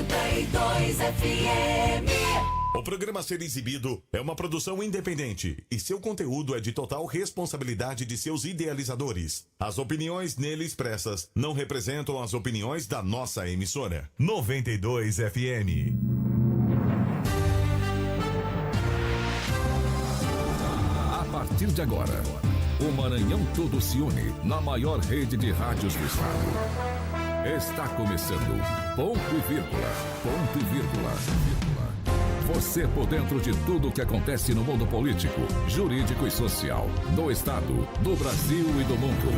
92 FM. O programa a ser exibido é uma produção independente e seu conteúdo é de total responsabilidade de seus idealizadores. As opiniões nele expressas não representam as opiniões da nossa emissora. 92 FM. A partir de agora, o Maranhão todo se une na maior rede de rádios do estado. Está começando Ponto e Vírgula, Ponto e Vírgula. Você por dentro de tudo o que acontece no mundo político, jurídico e social, do estado, do Brasil e do mundo.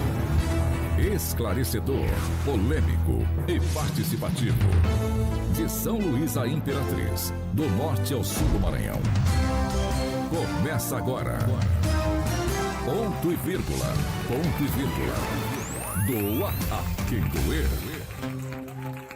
Esclarecedor, polêmico e participativo. De São Luís à Imperatriz, do norte ao sul do Maranhão. Começa agora. Ponto e Vírgula, Ponto e Vírgula. Doa a quem doer.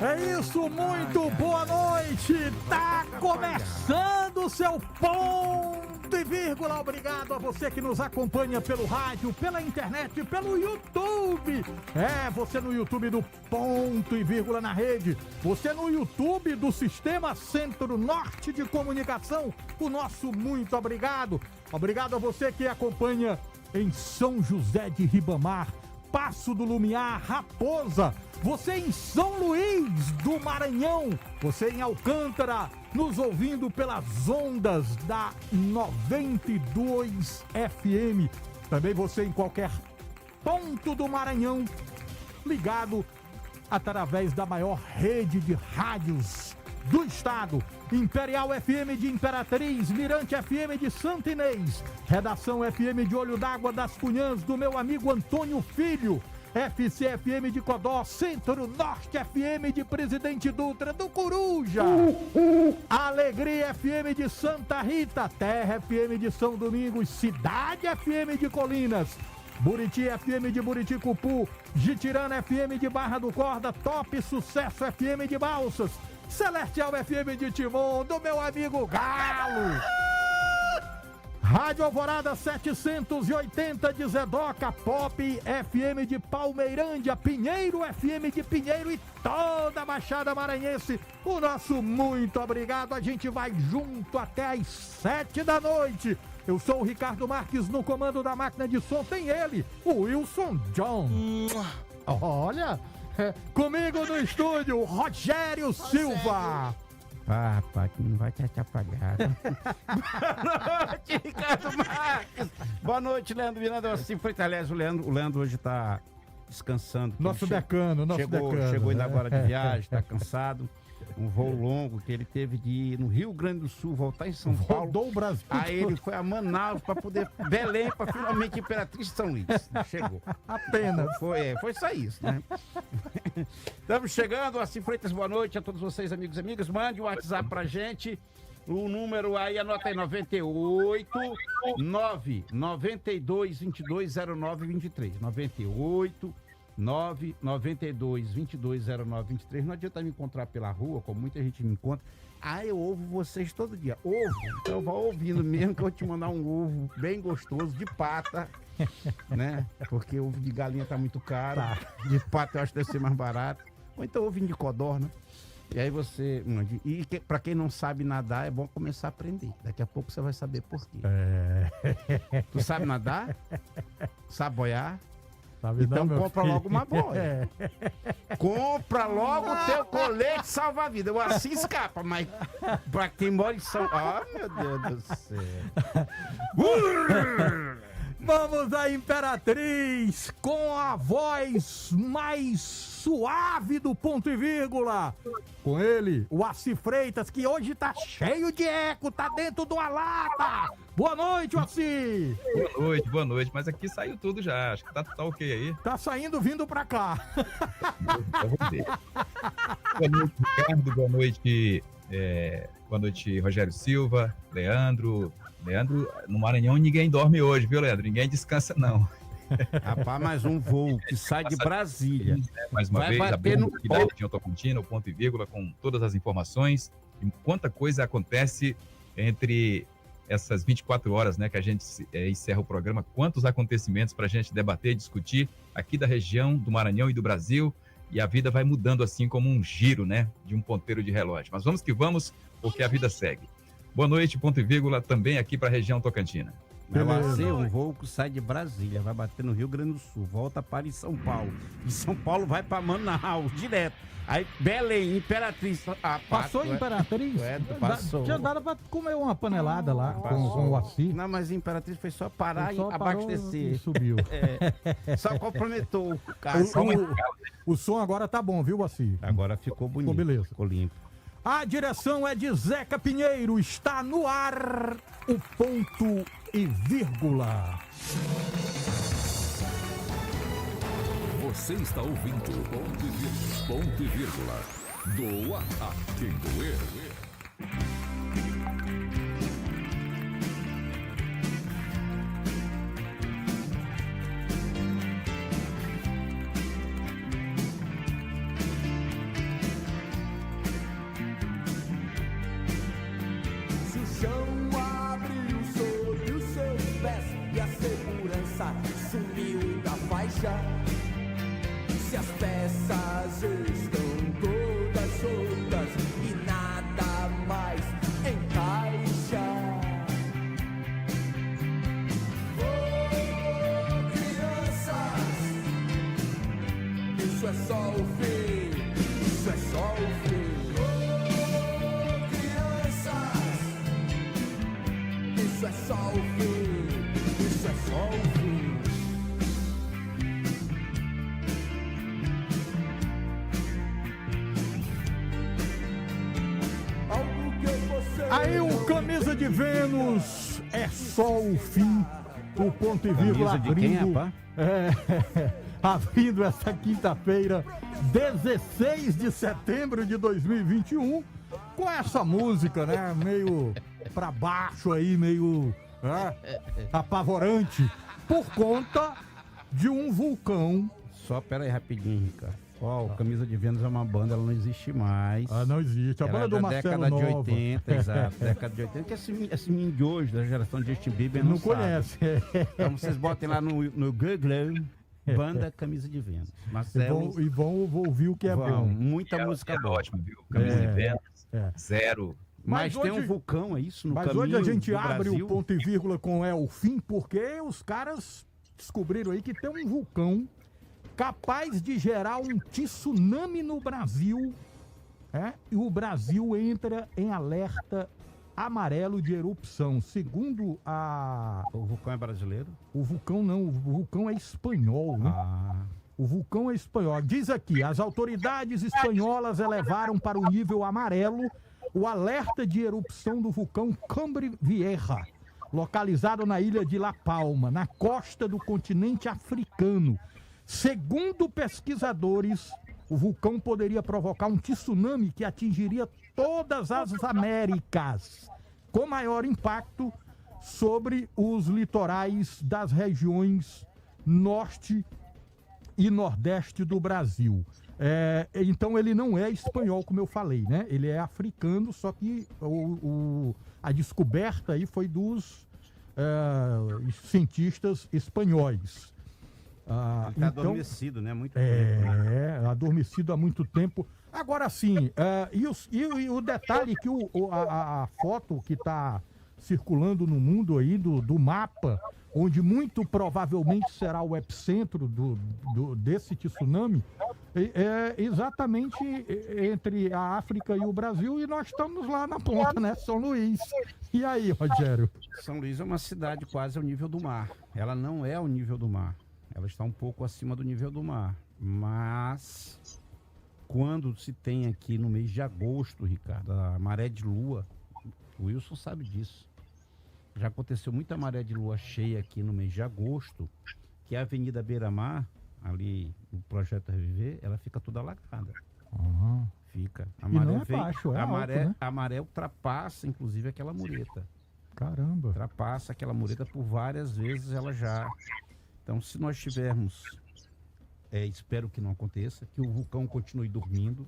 É isso, muito boa noite! Tá começando o seu Ponto e Vírgula. Obrigado a você que nos acompanha pelo rádio, pela internet, pelo YouTube. Você no YouTube do Ponto e Vírgula na rede. Você no YouTube do Sistema Centro-Norte de Comunicação. O nosso muito obrigado. Obrigado a você que acompanha em São José de Ribamar, Passo do Lumiar, Raposa. Você em São Luís do Maranhão, você em Alcântara, nos ouvindo pelas ondas da 92 FM. Também você em qualquer ponto do Maranhão, ligado através da maior rede de rádios do estado. Imperial FM de Imperatriz, Mirante FM de Santo Inês, Redação FM de Olho d'Água das Cunhãs, do meu amigo Antônio Filho, FCFM de Codó, Centro-Norte FM de Presidente Dutra, do Coruja, Alegria FM de Santa Rita, Terra FM de São Domingos, Cidade FM de Colinas, Buriti FM de Buriticupu, Jitirana FM de Barra do Corda, Top Sucesso FM de Balsas, Celestial FM de Timon, do meu amigo Galo, Rádio Alvorada 780 de Zedoca, Pop FM de Palmeirândia, Pinheiro FM de Pinheiro e toda a Baixada Maranhense. O nosso muito obrigado. A gente vai junto até às 7 da noite. Eu sou o Ricardo Marques, no comando da máquina de som tem ele, o Wilson John. Olha, comigo no estúdio, Rogério Silva. Pai, que não vai te atrapalhar. Boa noite, Ricardo Marques. Boa noite, Leandro Miranda. Assim, aliás, o Leandro hoje tá descansando. Nosso decano. Chegou ainda agora de viagem, tá cansado. Um voo longo que ele teve de ir no Rio Grande do Sul, voltar em São Paulo. Rodou o Brasil. Aí ele foi a Manaus para poder Belém, para finalmente Imperatriz de São Luís. Chegou. Apenas. Foi só isso, né? Estamos chegando. Assim, Freitas, boa noite a todos vocês, amigos e amigas. Mande um WhatsApp pra gente. O número aí, anota aí, 98 992 22 09 23. 98 992 22 09 23. Não adianta me encontrar pela rua, como muita gente me encontra. Eu ouvo vocês todo dia. Ovo, então vá ouvindo mesmo, que eu vou te mandar um ovo bem gostoso, de pata, né? Porque ovo de galinha tá muito caro. De pata eu acho que deve ser mais barato. Ou então ovinho de codorna. E aí você mande. E pra quem não sabe nadar, é bom começar a aprender. Daqui a pouco você vai saber por quê. Tu sabe nadar? Sabe boiar? Sabe então não, compra filho. logo uma boia. Compra logo o teu colete salva-vida. Assim escapa, mas pra quem mora em São... meu Deus do céu. Vamos à Imperatriz com a voz mais suave do Ponto e Vírgula. Com ele, o Assi Freitas, que hoje tá cheio de eco, tá dentro de uma lata. Boa noite, Assi. Boa noite, mas aqui saiu tudo já, acho que tá ok aí. Tá saindo vindo pra cá. Boa noite, Ricardo, boa noite, Rogério Silva, Leandro, no Maranhão ninguém dorme hoje, viu, Leandro? Ninguém descansa, não. Rapaz, mais um voo que sai de Brasília. Mais uma vai vez, bater a no aqui da região Tocantina, o Ponto e Vírgula, com todas as informações. E quanta coisa acontece entre essas 24 horas, né, que a gente encerra o programa. Quantos acontecimentos para a gente debater, discutir aqui da região do Maranhão e do Brasil. e a vida vai mudando assim como um giro, né, de um ponteiro de relógio. Mas vamos que vamos, porque a vida segue. Boa noite, ponto e vírgula, também aqui para a região Tocantina. Vai ser um voo que sai de Brasília, vai bater no Rio Grande do Sul, volta para em São Paulo. De São Paulo vai para Manaus, direto. Aí Belém, Imperatriz. Passou Imperatriz? Passou. Já dava pra comer uma panelada lá com o Assi. Não, mas Imperatriz foi só parar Só e parou abastecer. e subiu. Só complementou o carro. O som agora tá bom, viu, Assi? Agora ficou bonito. Ficou beleza. Ficou limpo. A direção é de Zeca Pinheiro. Está no ar o ponto e vírgula. Você está ouvindo ponto e vírgula. Doa a quem doer. Se o chão abriu sob os seus pés e a segurança sumiu da faixa, se as peças estão todas soltas e nada mais encaixa. Oh, crianças, isso é só o fim, isso é só o fim. Oh, crianças, isso é só o fim, isso é só o fim. Aí o camisa de Vênus é só o fim. O ponto e vírgula Camisa de quem, abrindo. rapaz? Abrindo essa quinta-feira, 16 de setembro de 2021, com essa música, né? Meio pra baixo aí, meio apavorante, por conta de um vulcão. Só pera aí rapidinho, Ricardo. Ó, o Camisa de Vênus é uma banda, ela não existe mais. Ah, não existe. A Ela banda é do da Marcelo década de Nova. 80, exato. Década de 80, que esse menino de hoje, da geração de Justin Bieber, não sabe. conhece. Então vocês botem lá no Google, banda Camisa de Vênus. Marcelo, E vão ouvir o que é bom. muita música É boa. ótimo, viu? Camisa de Vênus, zero. Mas Mas tem hoje- um vulcão, é isso, no Mas caminho hoje a gente do abre Brasil? o ponto e vírgula com é o fim, porque os caras descobriram aí que tem um vulcão capaz de gerar um tsunami no Brasil, e o Brasil entra em alerta amarelo de erupção. Segundo O vulcão é brasileiro? o vulcão não, o vulcão é espanhol, né? O vulcão é espanhol. Diz aqui, as autoridades espanholas elevaram para o nível amarelo o alerta de erupção do vulcão Cambre Vieja, localizado na ilha de La Palma, na costa do continente africano. Segundo pesquisadores, o vulcão poderia provocar um tsunami que atingiria todas as Américas, com maior impacto sobre os litorais das regiões norte e nordeste do Brasil. Então ele não é espanhol, como eu falei, né? Ele é africano, só que a descoberta aí foi dos cientistas espanhóis. Tá adormecido, né? Muito tempo. Adormecido há muito tempo. Agora sim, e o detalhe que a foto que está circulando no mundo aí do mapa, onde muito provavelmente será o epicentro desse tsunami, é exatamente entre a África e o Brasil, e nós estamos lá na ponta, né? São Luís. E aí, Rogério? São Luís é uma cidade quase ao nível do mar. Ela não é ao nível do mar. Ela está um pouco acima do nível do mar. Mas quando se tem aqui no mês de agosto, Ricardo, a maré de lua, o Wilson sabe disso. Já aconteceu muita maré de lua cheia aqui no mês de agosto, que a Avenida Beira-Mar, ali no Projeto Reviver, ela fica toda alagada. Fica. A E não é baixo, é alto, né? A maré ultrapassa, inclusive, aquela mureta. Caramba. Ultrapassa aquela mureta por várias vezes, ela já... Então, se nós tivermos, espero que não aconteça, que o vulcão continue dormindo.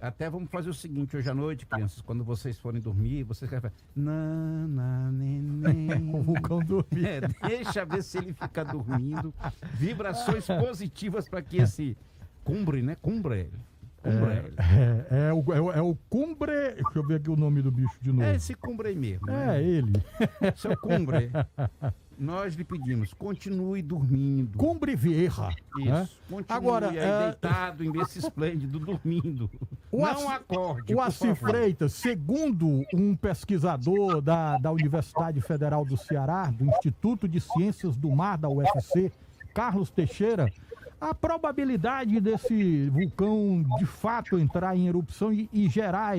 Até vamos fazer o seguinte, hoje à noite, crianças, quando vocês forem dormir, vocês querem falar, neném. O vulcão dormir. Deixa ver se ele fica dormindo. Vibrações positivas para que esse Cumbre, né? Cumbre. É o Cumbre. Deixa eu ver aqui o nome do bicho de novo. É esse Cumbre aí mesmo. né? É ele. Seu Cumbre. Nós lhe pedimos, continue dormindo. Cumbre Vieira. né? Isso. Continue Agora, aí deitado em berço esplêndido, dormindo. Não acorde, O por Assi favor. Freitas, segundo um pesquisador da Universidade Federal do Ceará, do Instituto de Ciências do Mar da UFC, Carlos Teixeira, a probabilidade desse vulcão de fato entrar em erupção e gerar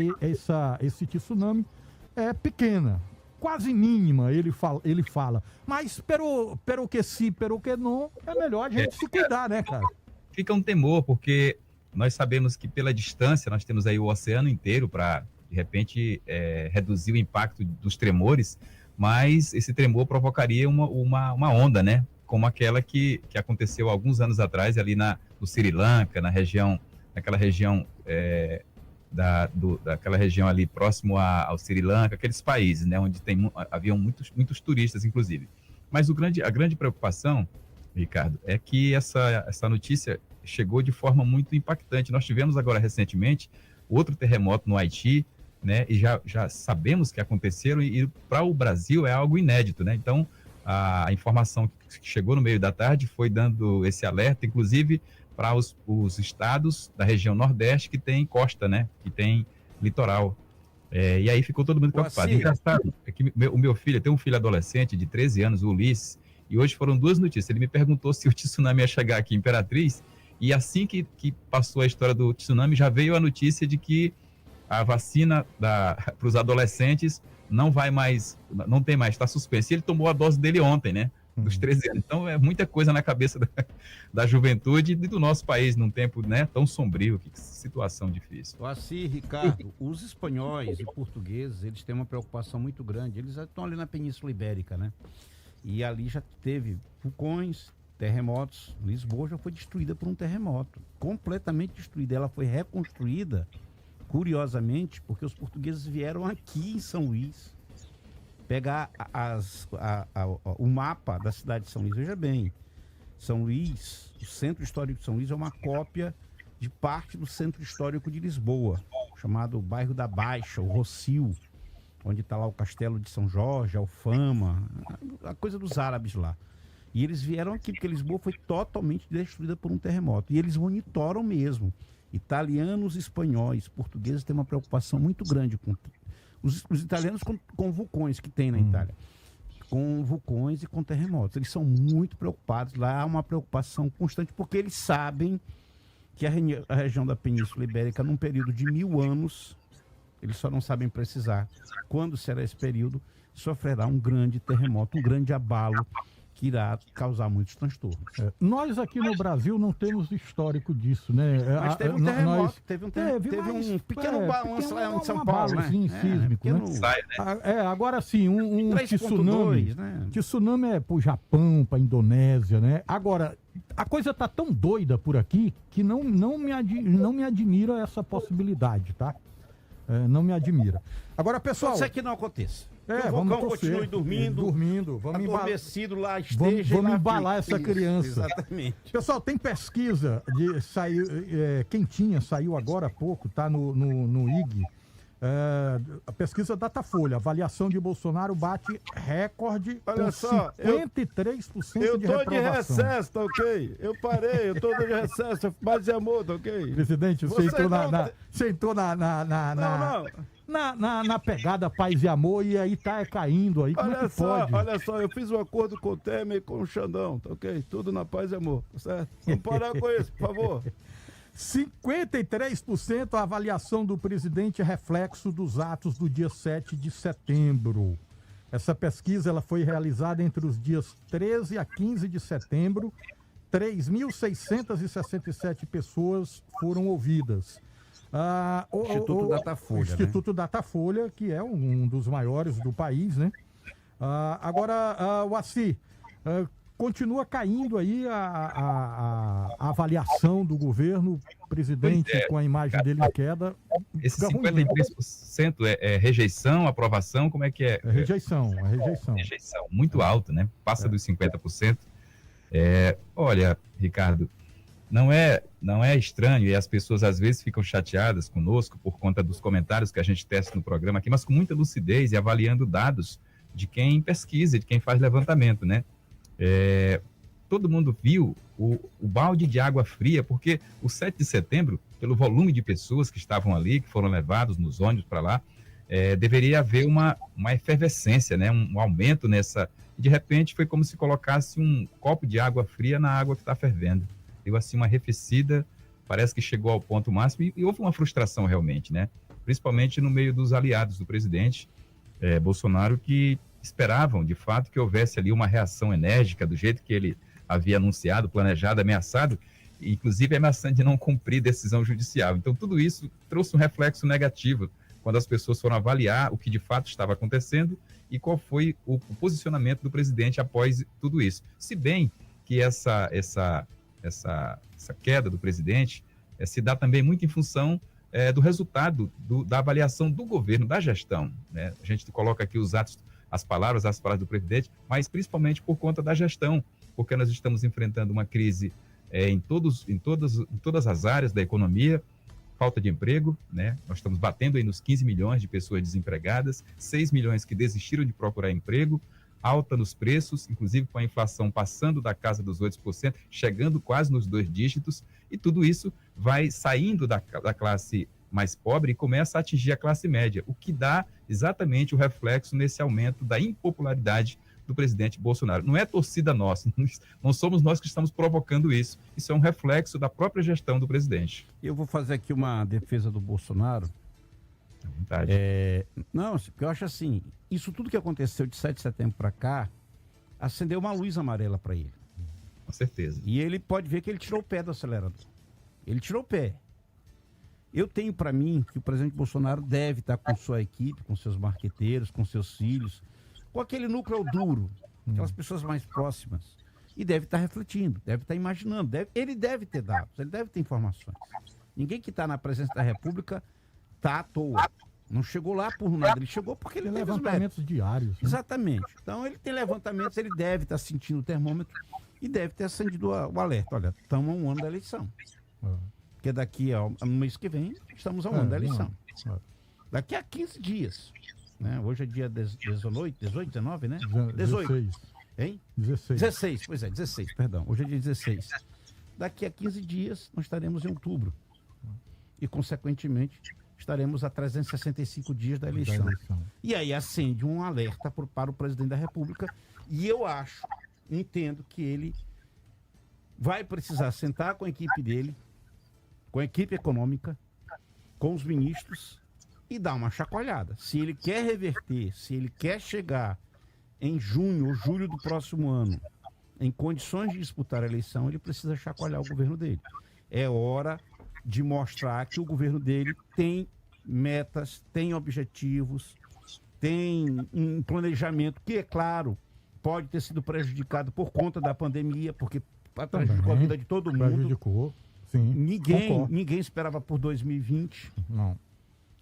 esse tsunami é pequena, quase mínima, ele fala. Mas pero que sim, pero que não, é melhor a gente se cuidar, né, cara? Fica um temor, porque nós sabemos que pela distância nós temos aí o oceano inteiro para, de repente, reduzir o impacto dos tremores, mas esse tremor provocaria uma onda, né? Como aquela que aconteceu alguns anos atrás ali no Sri Lanka, naquela região daquela região ali próximo ao Sri Lanka, aqueles países, né, onde haviam muitos turistas, inclusive. Mas a grande preocupação, Ricardo, é que essa notícia chegou de forma muito impactante. Nós tivemos agora recentemente outro terremoto no Haiti, né, e já sabemos que aconteceram, e para o Brasil é algo inédito, né? Então, a informação que chegou no meio da tarde foi dando esse alerta, inclusive para os estados da região Nordeste que tem costa, né? Que tem litoral. E aí ficou todo mundo preocupado. Engraçado é que o meu filho, tem um filho adolescente de 13 anos, o Ulisses, e hoje foram duas notícias. Ele me perguntou se o tsunami ia chegar aqui em Imperatriz, e assim que passou a história do tsunami, já veio a notícia de que a vacina para os adolescentes não tem mais, está suspensa. E ele tomou a dose dele ontem, né? Dos 13 anos. Então é muita coisa na cabeça da juventude e do nosso país num tempo, né, tão sombrio. Que situação difícil. Assim, Ricardo, os espanhóis e portugueses, eles têm uma preocupação muito grande. Eles estão ali na Península Ibérica, né? E ali já teve vulcões, terremotos. Lisboa já foi destruída por um terremoto. Completamente destruída. Ela foi reconstruída, curiosamente, porque os portugueses vieram aqui em São Luís pegar o mapa da cidade de São Luís. Veja bem, São Luís, o Centro Histórico de São Luís é uma cópia de parte do Centro Histórico de Lisboa, chamado Bairro da Baixa, o Rossio, onde está lá o Castelo de São Jorge, a Alfama, a coisa dos árabes lá. E eles vieram aqui porque Lisboa foi totalmente destruída por um terremoto. E eles monitoram mesmo. Italianos, espanhóis, portugueses têm uma preocupação muito grande com os italianos com vulcões que tem na Itália, com vulcões e com terremotos. Eles são muito preocupados. Lá há uma preocupação constante, porque eles sabem que a região da Península Ibérica, num período de 1000 anos, eles só não sabem precisar quando será esse período, sofrerá um grande terremoto, um grande abalo, que irá causar muitos transtornos. Nós aqui no Brasil não temos histórico disso, né? Mas teve um terremoto, teve um pequeno balanço lá em São Paulo, né? Sísmico, pequeno... né? Agora sim, um 3.2, né? Tsunami é pro Japão, pra Indonésia, né? Agora, a coisa tá tão doida por aqui que não me admira essa possibilidade, tá? Não me admira. Agora, pessoal... Pode ser que não aconteça. O vulcão continue dormindo, vamos adormecido lá, esteja vamos lá, embalar essa criança. Exatamente. Pessoal, tem pesquisa quentinha, saiu agora há pouco, tá no IG. A pesquisa Datafolha, avaliação de Bolsonaro bate recorde. Olha com só, 53% eu de tô reprovação. de recesso, tá ok? Eu parei, eu tô de recesso, paz e amor, tá ok? Presidente, você entrou na pegada paz e amor e aí tá caindo aí. Como é que pode? Olha só, eu fiz um acordo com o Temer e com o Xandão, tá ok? Tudo na paz e amor, tá certo? Não parar com isso, por favor. 53% a avaliação do presidente é reflexo dos atos do dia 7 de setembro. Essa pesquisa ela foi realizada entre os dias 13 a 15 de setembro. 3.667 pessoas foram ouvidas. Instituto Datafolha, Instituto Datafolha, que é um dos maiores do país, né? Agora, o Assi, continua caindo aí a avaliação do governo, presidente com a imagem dele em queda. Esse 53% é rejeição, aprovação, como é que é? Rejeição. Muito alto, né? Passa dos 50%. Olha, Ricardo, não é estranho, e as pessoas às vezes ficam chateadas conosco por conta dos comentários que a gente testa no programa aqui, mas com muita lucidez e avaliando dados de quem pesquisa, de quem faz levantamento, né? Todo mundo viu o balde de água fria, porque o 7 de setembro, pelo volume de pessoas que estavam ali, que foram levados nos ônibus para lá, deveria haver uma efervescência, né? Um aumento nessa... E de repente foi como se colocasse um copo de água fria na água que está fervendo. Deu assim uma arrefecida, parece que chegou ao ponto máximo e houve uma frustração realmente, né? Principalmente no meio dos aliados do presidente Bolsonaro, que esperavam, de fato, que houvesse ali uma reação enérgica do jeito que ele havia anunciado, planejado, ameaçado, inclusive ameaçando de não cumprir decisão judicial. Então, tudo isso trouxe um reflexo negativo quando as pessoas foram avaliar o que de fato estava acontecendo e qual foi o posicionamento do presidente após tudo isso. Se bem que essa queda do presidente se dá também muito em função do resultado da avaliação do governo, da gestão, né? A gente coloca aqui as palavras do presidente, mas principalmente por conta da gestão, porque nós estamos enfrentando uma crise em todas as áreas da economia, falta de emprego, né? Nós estamos batendo aí nos 15 milhões de pessoas desempregadas, 6 milhões que desistiram de procurar emprego, alta nos preços, inclusive com a inflação passando da casa dos 8%, chegando quase nos 2 dígitos, e tudo isso vai saindo da classe mais pobre e começa a atingir a classe média, o que dá exatamente o reflexo nesse aumento da impopularidade do presidente Bolsonaro. Não é torcida nossa, não somos nós que estamos provocando isso. Isso é um reflexo da própria gestão do presidente. Eu vou fazer aqui uma defesa do Bolsonaro. À vontade. Não, porque eu acho assim, isso tudo que aconteceu de 7 de setembro para cá, acendeu uma luz amarela para ele. Com certeza. E ele pode ver que ele tirou o pé do acelerador. Ele tirou o pé. Eu tenho para mim que o presidente Bolsonaro deve estar com sua equipe, com seus marqueteiros, com seus filhos, com aquele núcleo duro, aquelas pessoas mais próximas, e deve estar refletindo, deve estar imaginando, ele deve ter dados, ele deve ter informações. Ninguém que está na presença da República está à toa. Não chegou lá por nada, ele chegou porque ele Tem teve os levantamentos diários. Né? Exatamente. Então ele tem levantamentos, ele deve estar sentindo o termômetro e deve ter acendido o alerta. Olha, estamos a um ano da eleição. Porque daqui ao mês que vem, estamos a um ano da eleição. Daqui a 15 dias. Né? Hoje é dia 18, 19, né? 18. 16. Hein? 16. 16, pois é, 16, perdão. Hoje é dia 16. Daqui a 15 dias, nós estaremos em outubro. E, consequentemente, estaremos a 365 dias da eleição. E aí acende um alerta para o presidente da República. E eu entendo que ele vai precisar sentar com a equipe dele, com a equipe econômica, com os ministros e dar uma chacoalhada. Se ele quer reverter, se ele quer chegar em junho ou julho do próximo ano em condições de disputar a eleição, ele precisa chacoalhar o governo dele. É hora de mostrar que o governo dele tem metas, tem objetivos, tem um planejamento que, é claro, pode ter sido prejudicado por conta da pandemia, porque prejudicou a vida de todo mundo. Prejudicou, sim. Ninguém esperava por 2020. Não.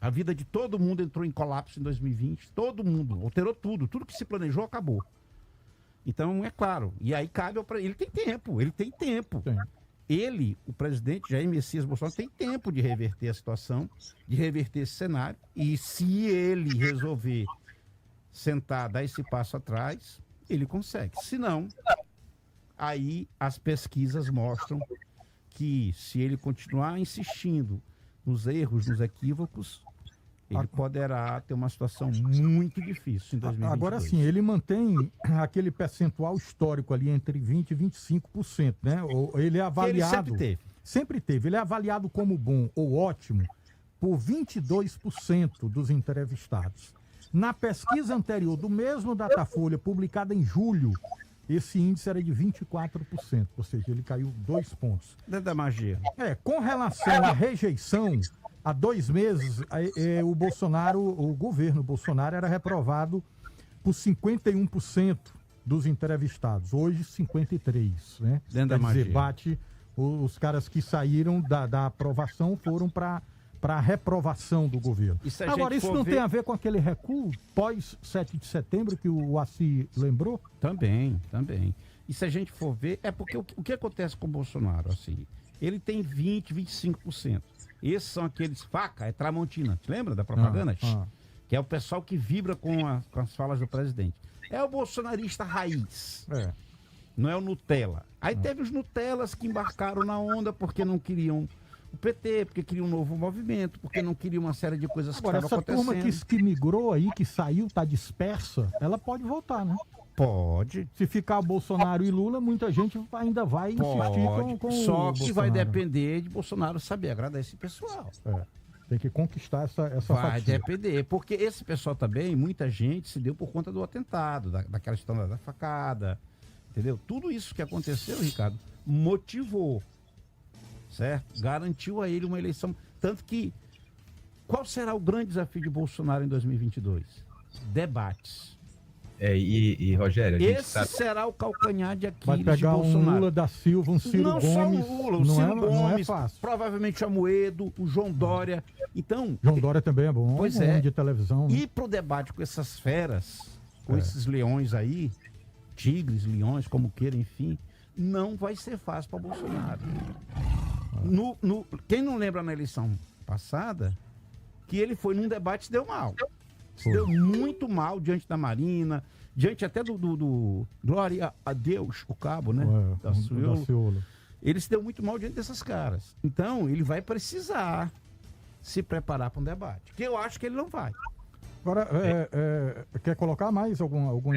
A vida de todo mundo entrou em colapso em 2020. Todo mundo, alterou tudo. Tudo que se planejou acabou. Então, é claro. E aí cabe ao... Ele tem tempo. Tem. Ele, o presidente Jair Messias Bolsonaro, tem tempo de reverter a situação, de reverter esse cenário. E se ele resolver sentar, dar esse passo atrás, ele consegue. Se não, aí as pesquisas mostram que se ele continuar insistindo nos erros, nos equívocos, ele poderá ter uma situação muito difícil em 2022. Agora sim, ele mantém aquele percentual histórico ali entre 20% e 25%, né? Ele é avaliado... Ele sempre teve. Ele é avaliado como bom ou ótimo por 22% dos entrevistados. Na pesquisa anterior do mesmo Datafolha, publicada em julho, esse índice era de 24%, ou seja, ele caiu 2 pontos. Dentro da magia. Com relação à rejeição, há 2 meses, o governo Bolsonaro era reprovado por 51% dos entrevistados. Hoje, 53%. Né? Dentro da magia. Bate, os caras que saíram da aprovação foram para a reprovação do governo. Agora, isso não tem a ver com aquele recuo pós 7 de setembro que o Assi lembrou? Também. E se a gente for ver, é porque o que acontece com o Bolsonaro, assim, ele tem 20, 25%. Esses são aqueles faca, é Tramontina. Te lembra da propaganda? Que é o pessoal que vibra com as falas do presidente. É o bolsonarista raiz. Não é o Nutella. Aí teve os Nutellas que embarcaram na onda porque não queriam o PT, porque queriam um novo movimento, porque não queriam uma série de coisas Agora, que estavam essa turma acontecendo. que migrou aí, que saiu, tá dispersa, ela pode voltar, né? Pode. Se ficar Bolsonaro e Lula, muita gente ainda vai insistir com Só o que vai Bolsonaro. depender de Bolsonaro saber agradar esse pessoal. Tem que conquistar essa Vai fatia. depender, porque esse pessoal também, muita gente se deu por conta do atentado, daquela história da facada, entendeu? Tudo isso que aconteceu, Ricardo, motivou, certo? Garantiu a ele uma eleição. Tanto que, qual será o grande desafio de Bolsonaro em 2022? Debates. E Rogério, a gente Esse sabe... será o calcanhar de Vai Aquiles de pegar um Bolsonaro. Lula da Silva, um Ciro Não Gomes. só o Lula, o não Ciro é, Gomes, não é fácil. provavelmente o Amoedo, o João Dória. Então, João Dória também é bom. Pois um é. de televisão. Né? ir pro debate com essas feras, com esses leões aí, tigres, leões, como queira, enfim, não vai ser fácil para Bolsonaro. Quem não lembra na eleição passada, que ele foi num debate e se deu mal. Se deu muito mal diante da Marina, diante até do Glória a Deus, o cabo, né? Da Ciolo. Ele se deu muito mal diante dessas caras. Então, ele vai precisar se preparar para um debate, que eu acho que ele não vai. Agora, quer colocar mais algum...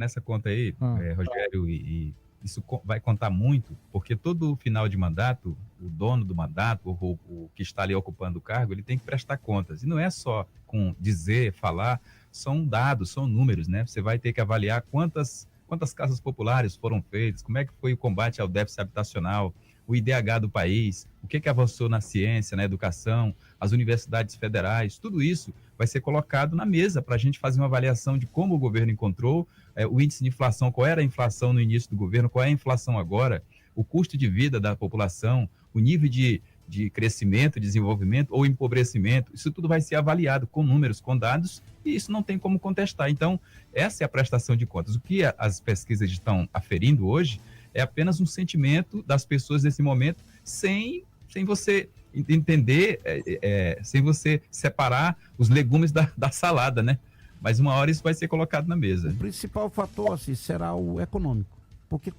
Nessa conta aí, Rogério, e isso vai contar muito, porque todo final de mandato, o dono do mandato, o que está ali ocupando o cargo, ele tem que prestar contas. E não é só com dizer, falar, são dados, são números, né? Você vai ter que avaliar quantas casas populares foram feitas, como é que foi o combate ao déficit habitacional, o IDH do país, o que avançou na ciência, na educação, as universidades federais, tudo isso vai ser colocado na mesa para a gente fazer uma avaliação de como o governo encontrou, o índice de inflação, qual era a inflação no início do governo, qual é a inflação agora, o custo de vida da população, o nível de crescimento, desenvolvimento ou empobrecimento, isso tudo vai ser avaliado com números, com dados, e isso não tem como contestar. Então, essa é a prestação de contas. O que as pesquisas estão aferindo hoje é apenas um sentimento das pessoas nesse momento, sem você entender, sem você separar os legumes da salada, né? Mas uma hora isso vai ser colocado na mesa. O principal fator assim, será o econômico. Porque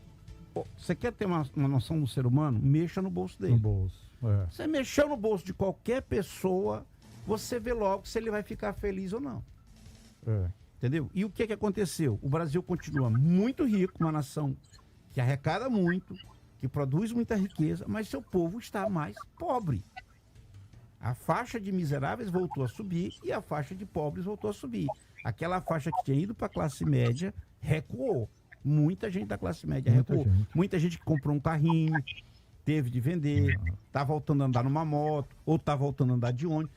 você quer ter uma noção do ser humano? Mexa no bolso dele. No bolso. Você mexeu no bolso de qualquer pessoa, você vê logo se ele vai ficar feliz ou não. Entendeu? E o que aconteceu? O Brasil continua muito rico, uma nação que arrecada muito, que produz muita riqueza, mas seu povo está mais pobre. A faixa de miseráveis voltou a subir e a faixa de pobres voltou a subir. Aquela faixa que tinha ido para a classe média recuou. Muita gente da classe média recuou. Muita gente que comprou um carrinho, teve de vender, tá voltando a andar numa moto, ou tá voltando a andar de ônibus.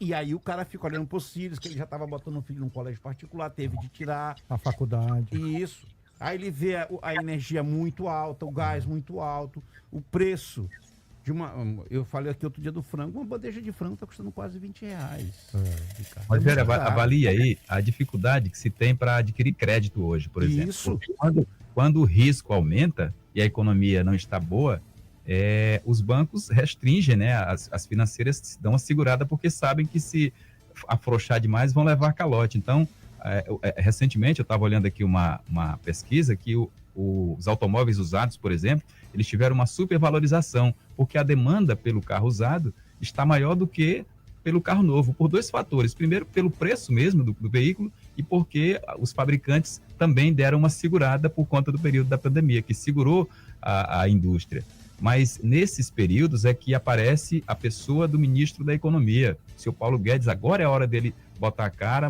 E aí o cara fica olhando para os filhos, que ele já estava botando um filho num colégio particular, teve de tirar. A faculdade. Isso. Aí ele vê a energia muito alta, o gás muito alto, o preço de eu falei aqui outro dia do frango, uma bandeja de frango está custando quase R$20. Rogério, avalia aí a dificuldade que se tem para adquirir crédito hoje, por exemplo. Isso. Quando o risco aumenta e a economia não está boa, os bancos restringem, né? As financeiras dão uma segurada porque sabem que se afrouxar demais vão levar calote. Então, recentemente eu estava olhando aqui uma pesquisa que os automóveis usados, por exemplo, eles tiveram uma supervalorização, porque a demanda pelo carro usado está maior do que pelo carro novo, por dois fatores. Primeiro, pelo preço mesmo do veículo e porque os fabricantes também deram uma segurada por conta do período da pandemia, que segurou a indústria. Mas nesses períodos é que aparece a pessoa do ministro da Economia, o seu Paulo Guedes. Agora é a hora dele botar a cara,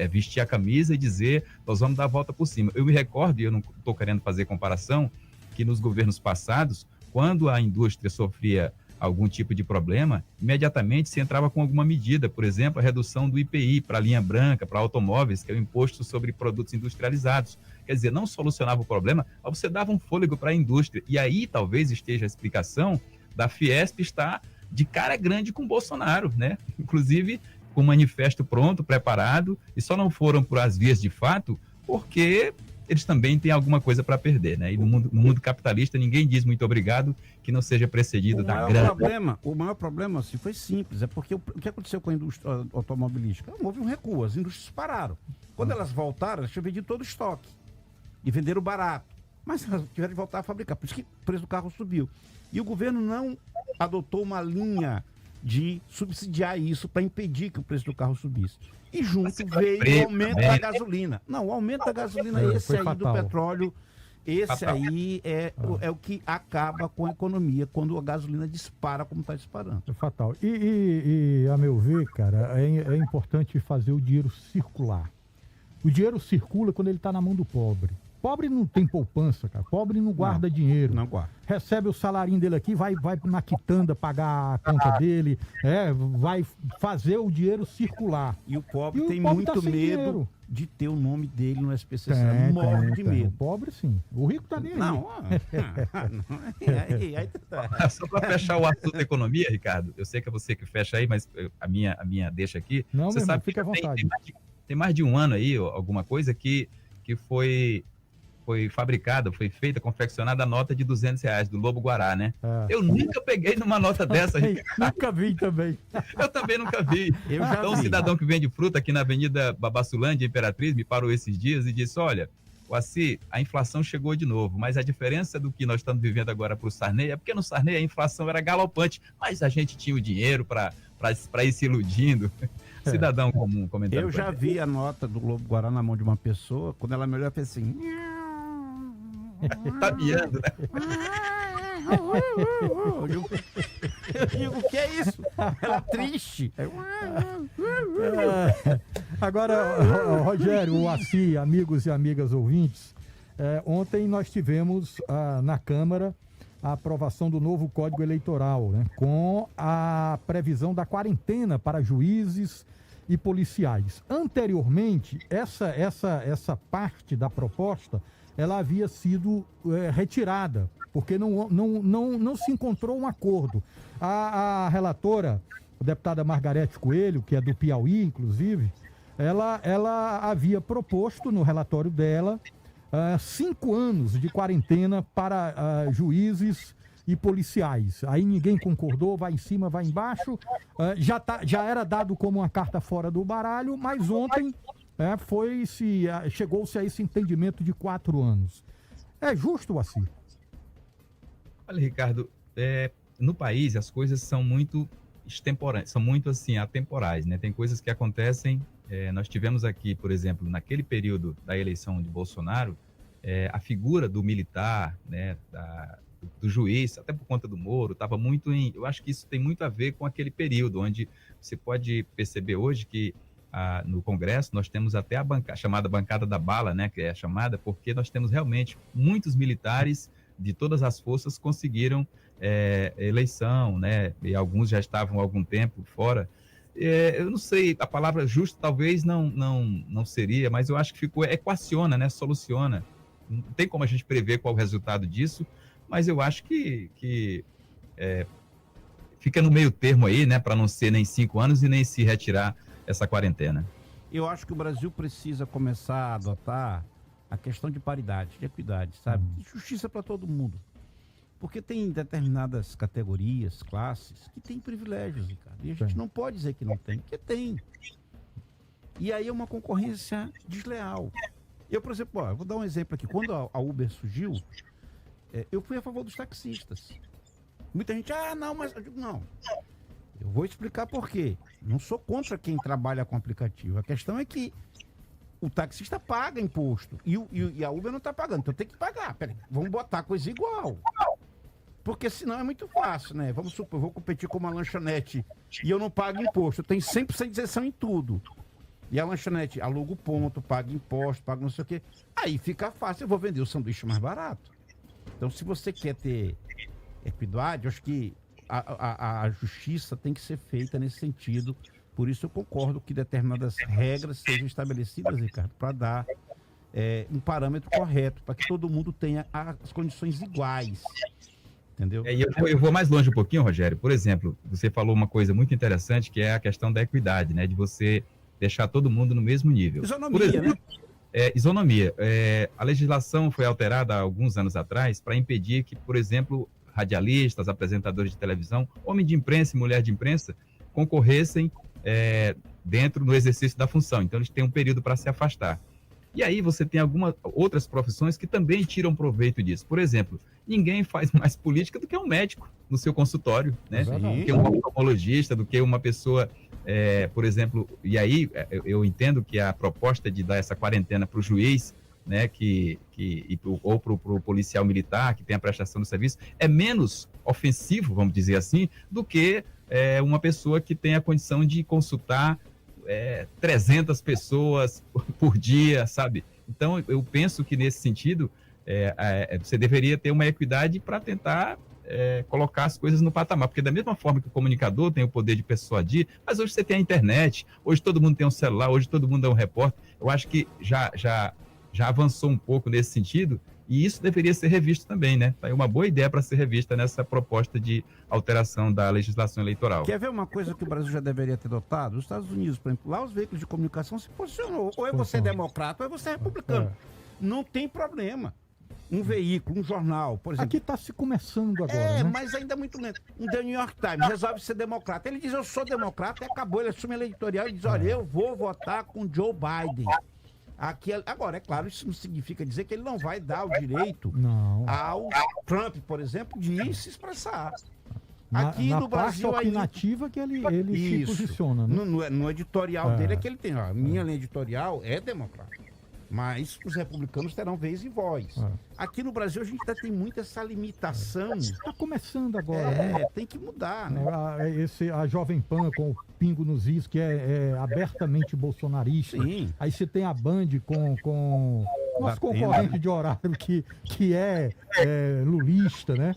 vestir a camisa e dizer, nós vamos dar a volta por cima. Eu me recordo, e eu não estou querendo fazer comparação, que nos governos passados, quando a indústria sofria algum tipo de problema, imediatamente se entrava com alguma medida, por exemplo, a redução do IPI para a linha branca, para automóveis, que é o imposto sobre produtos industrializados. Quer dizer, não solucionava o problema, mas você dava um fôlego para a indústria. E aí talvez esteja a explicação da Fiesp estar de cara grande com o Bolsonaro, né? Inclusive com o manifesto pronto, preparado, e só não foram por as vias de fato, porque eles também têm alguma coisa para perder, né? E no mundo capitalista, ninguém diz muito obrigado que não seja precedido da grana. O maior problema assim, foi simples, é porque o que aconteceu com a indústria automobilística? Houve um recuo, as indústrias pararam. Quando elas voltaram, elas tinham vendido todo o estoque e venderam barato. Mas elas tiveram que voltar a fabricar, por isso que o preço do carro subiu. E o governo não adotou uma linha de subsidiar isso para impedir que o preço do carro subisse. E junto veio o aumento da gasolina. Não, o aumento da gasolina, esse aí do petróleo, esse aí é o que acaba com a economia quando a gasolina dispara como está disparando. É fatal. E, a meu ver, cara, é importante fazer o dinheiro circular. O dinheiro circula quando ele está na mão do pobre. Pobre não tem poupança, cara. Pobre não guarda dinheiro. Não guarda. Recebe o salarinho dele aqui, vai na quitanda pagar a conta dele, vai fazer o dinheiro circular. E o pobre tem muito medo dinheiro de ter o nome dele no SPCC. Morre de medo. O pobre, sim. O rico tá nem aí. Não. Só para fechar o assunto da economia, Ricardo, eu sei que é você que fecha aí, mas a minha deixa aqui. Não, você sabe, fica à vontade. Tem mais de um ano aí, alguma coisa, que foi fabricada, foi feita, confeccionada a nota de R$200 do Lobo Guará, né? Eu nunca peguei numa nota dessa, Ricardo. Nunca vi também. Eu também nunca vi. Então, um cidadão que vende fruta aqui na Avenida Babassulândia, Imperatriz, me parou esses dias e disse, olha, Assi, a inflação chegou de novo, mas a diferença do que nós estamos vivendo agora para o Sarney é porque no Sarney a inflação era galopante, mas a gente tinha o dinheiro para ir se iludindo. Cidadão comum comentando. Eu já vi a nota do Lobo Guará na mão de uma pessoa, quando ela me olhou, eu falei assim... Tá miando, né? Eu digo, o que é isso? Ela triste. Agora, Rogério, Assi, amigos e amigas ouvintes, ontem nós tivemos na Câmara a aprovação do novo Código Eleitoral, né, com a previsão da quarentena para juízes e policiais. Anteriormente, essa parte da proposta ela havia sido retirada, porque não se encontrou um acordo. A relatora, a deputada Margarete Coelho, que é do Piauí, inclusive, ela havia proposto no relatório dela 5 anos de quarentena para juízes e policiais. Aí ninguém concordou, vai em cima, vai embaixo. Já era dado como uma carta fora do baralho, mas ontem chegou-se a esse entendimento de 4 anos. É justo, Assi? Olha, Ricardo, no país as coisas são muito extemporâneas, são muito assim, atemporais, né? Tem coisas que acontecem, nós tivemos aqui, por exemplo, naquele período da eleição de Bolsonaro, a figura do militar, né, do juiz, até por conta do Moro, estava muito eu acho que isso tem muito a ver com aquele período, onde você pode perceber hoje que no Congresso nós temos até a chamada bancada da bala, né, que é chamada, porque nós temos realmente muitos militares de todas as forças conseguiram eleição, né, e alguns já estavam há algum tempo fora. Eu não sei, a palavra justo talvez não seria, mas eu acho que equaciona, né, soluciona. Não tem como a gente prever qual o resultado disso, mas eu acho que fica no meio termo aí, né, para não ser nem 5 anos e nem se retirar essa quarentena. Eu acho que o Brasil precisa começar a adotar a questão de paridade, de equidade, sabe? De justiça para todo mundo. Porque tem determinadas categorias, classes, que têm privilégios, Ricardo. E a gente não pode dizer que não tem, porque tem. E aí é uma concorrência desleal. Eu, por exemplo, eu vou dar um exemplo aqui. Quando a Uber surgiu, eu fui a favor dos taxistas. Muita gente, não, mas... Eu digo, não. Eu vou explicar por quê. Não sou contra quem trabalha com aplicativo. A questão é que o taxista paga imposto e a Uber não está pagando. Então tem que pagar. Peraí, vamos botar coisa igual. Porque senão é muito fácil, né? Vamos supor, eu vou competir com uma lanchonete e eu não pago imposto. Eu tenho 100% de isenção em tudo. E a lanchonete aluga o ponto, paga imposto, paga não sei o quê. Aí fica fácil, eu vou vender o sanduíche mais barato. Então, se você quer ter equidade, eu acho que a justiça tem que ser feita nesse sentido. Por isso eu concordo que determinadas regras sejam estabelecidas, Ricardo, para dar um parâmetro correto, para que todo mundo tenha as condições iguais. Entendeu? Eu vou mais longe um pouquinho, Rogério. Por exemplo, você falou uma coisa muito interessante, que é a questão da equidade, né? De você deixar todo mundo no mesmo nível. Isonomia, né? Isonomia. A legislação foi alterada há alguns anos atrás para impedir que, por exemplo, radialistas, apresentadores de televisão, homem de imprensa e mulher de imprensa, concorressem dentro do exercício da função. Então, eles têm um período para se afastar. E aí você tem algumas outras profissões que também tiram proveito disso. Por exemplo, ninguém faz mais política do que um médico no seu consultório, né? Do que um oftalmologista, do que uma pessoa, por exemplo, e aí eu entendo que a proposta de dar essa quarentena para o juiz, né, ou para o policial militar que tem a prestação do serviço, é menos ofensivo, vamos dizer assim, do que uma pessoa que tem a condição de consultar 300 pessoas por dia, sabe? Então, eu penso que nesse sentido, você deveria ter uma equidade para tentar colocar as coisas no patamar, porque da mesma forma que o comunicador tem o poder de persuadir, mas hoje você tem a internet, hoje todo mundo tem um celular, hoje todo mundo é um repórter, eu acho que já avançou um pouco nesse sentido, e isso deveria ser revisto também, né? É uma boa ideia para ser revista nessa proposta de alteração da legislação eleitoral. Quer ver uma coisa que o Brasil já deveria ter adotado? Os Estados Unidos, por exemplo, lá os veículos de comunicação se posicionou. Ou é você democrata ou é você republicano. Não tem problema. Um veículo, um jornal, por exemplo. Aqui está se começando agora, né? Mas ainda é muito lento. Um The New York Times resolve ser democrata. Ele diz, eu sou democrata, e acabou. Ele assume a editorial e diz, olha, eu vou votar com Joe Biden. Agora, é claro, isso não significa dizer que ele não vai dar o direito ao Trump, por exemplo, de se expressar. Aqui no Brasil, parte opinativa que ele se posiciona, né? No editorial dele é que ele tem, ó, minha linha editorial é democrata. Mas os republicanos terão vez e voz. Aqui no Brasil a gente ainda tem muito essa limitação. Está começando agora, né? Tem que mudar, né? A Jovem Pan com o Pingo nos Is, que é abertamente bolsonarista. Sim. Aí você tem a Band com nosso concorrente de horário que é lulista, né?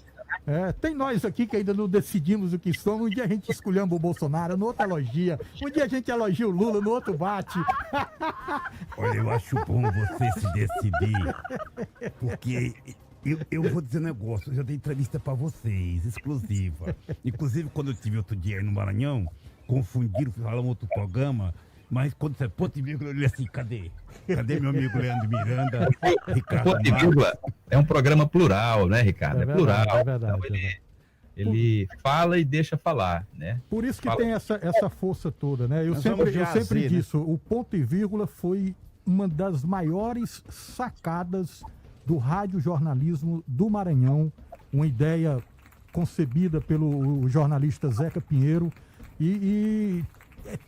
Tem nós aqui que ainda não decidimos o que somos. Um dia a gente esculhamba o Bolsonaro, no outro elogia. Um dia a gente elogia o Lula, no outro bate. Olha, eu acho bom você se decidir, porque eu vou dizer um negócio, eu já dei entrevista pra vocês, exclusiva. Inclusive, quando eu estive outro dia aí no Maranhão, confundiram, falaram outro programa, mas quando você ponto e vírgula, eu olhei assim, cadê? Cadê meu amigo Leandro Miranda, Ricardo Ponto e vírgula é um programa plural, né, Ricardo? É plural. É verdade. Então, ele fala e deixa falar, né? Por isso que tem essa força toda, né? Eu sempre disse, o ponto e vírgula foi uma das maiores sacadas do radiojornalismo do Maranhão, uma ideia concebida pelo jornalista Zeca Pinheiro e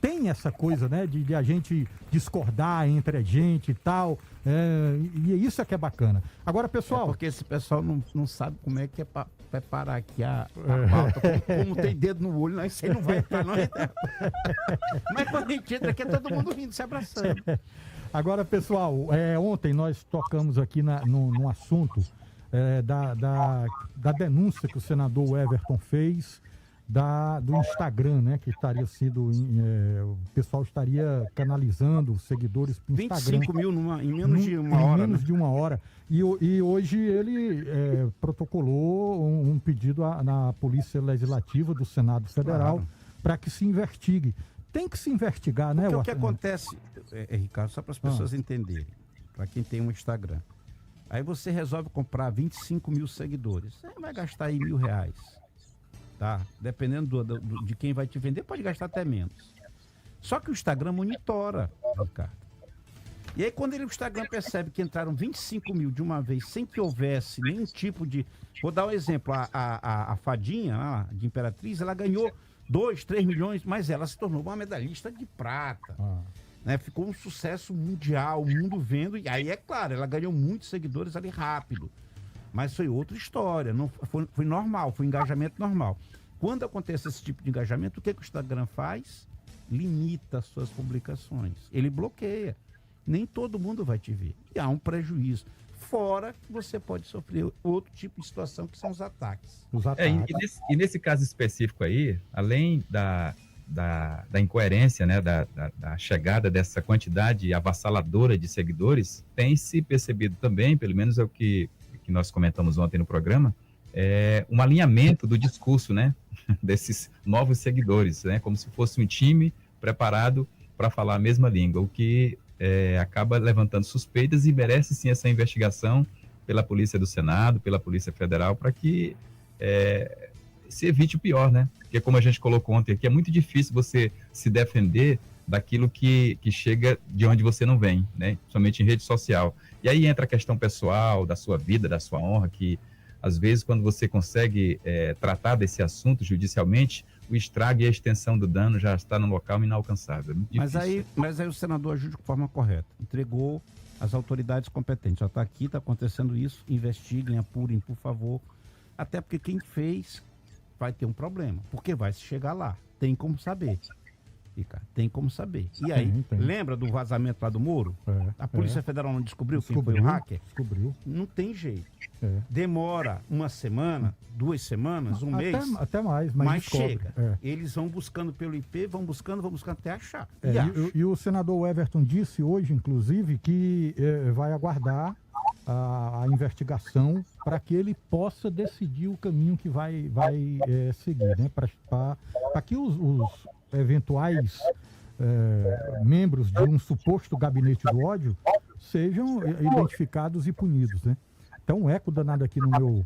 tem essa coisa, né, de a gente discordar entre a gente e tal, e isso é que é bacana. Agora, pessoal... porque esse pessoal não sabe como é que é preparar aqui a pauta, como tem dedo no olho, isso aí não vai entrar, não. Mas quando a gente entra aqui, é todo mundo rindo, se abraçando. Agora, pessoal, ontem nós tocamos aqui num assunto da denúncia que o senador Everton fez do Instagram, né? Que estaria sido... o pessoal estaria canalizando os seguidores para o Instagram. 25 mil em menos de uma hora. Menos de uma hora. E hoje ele protocolou um pedido na Polícia Legislativa do Senado Federal para que se investigue. Tem que se investigar, né? Porque o que acontece, Ricardo, só para as pessoas entenderem, para quem tem um Instagram. Aí você resolve comprar 25 mil seguidores. Você vai gastar aí R$1.000. Tá? Dependendo de quem vai te vender, pode gastar até menos. Só que o Instagram monitora, Ricardo. E aí, quando o Instagram percebe que entraram 25 mil de uma vez, sem que houvesse nenhum tipo de... Vou dar um exemplo. A Fadinha, de Imperatriz, ela ganhou 2, 3 milhões, mas ela se tornou uma medalhista de prata. Né? Ficou um sucesso mundial, o mundo vendo. E aí, é claro, ela ganhou muitos seguidores ali rápido. Mas foi outra história, não foi normal, foi um engajamento normal. Quando acontece esse tipo de engajamento, o que o Instagram faz? Limita as suas publicações. Ele bloqueia. Nem todo mundo vai te ver. E há um prejuízo. Fora que você pode sofrer outro tipo de situação, que são os ataques. E nesse caso específico aí, além da incoerência, né, da chegada dessa quantidade avassaladora de seguidores, tem se percebido também, pelo menos é o que nós comentamos ontem no programa, um alinhamento do discurso, né, desses novos seguidores, né, como se fosse um time preparado para falar a mesma língua, o que acaba levantando suspeitas e merece sim essa investigação pela Polícia do Senado, pela Polícia Federal, para que se evite o pior, né? Porque como a gente colocou ontem aqui, é muito difícil você se defender daquilo que chega de onde você não vem, né? Somente em rede social. E aí entra a questão pessoal, da sua vida, da sua honra, que às vezes quando você consegue tratar desse assunto judicialmente, o estrago e a extensão do dano já está no local inalcançável. É muito difícil. Mas aí o senador agiu de forma correta, entregou às autoridades competentes. Já está aqui, está acontecendo isso, investiguem, apurem, por favor. Até porque quem fez vai ter um problema, porque vai se chegar lá. Tem como saber. Tem como saber. E aí, lembra do vazamento lá do Moro? A Polícia Federal não descobriu quem foi o hacker? Descobriu. Não tem jeito. Demora uma semana, 2 semanas, um mês. Até mais, mas chega. Eles vão buscando pelo IP, vão buscando até achar. E o senador Everton disse hoje, inclusive, que vai aguardar a investigação para que ele possa decidir o caminho que vai seguir, né? Para que os eventuais membros de um suposto gabinete do ódio sejam identificados e punidos, né? Então, um eco danado aqui no meu...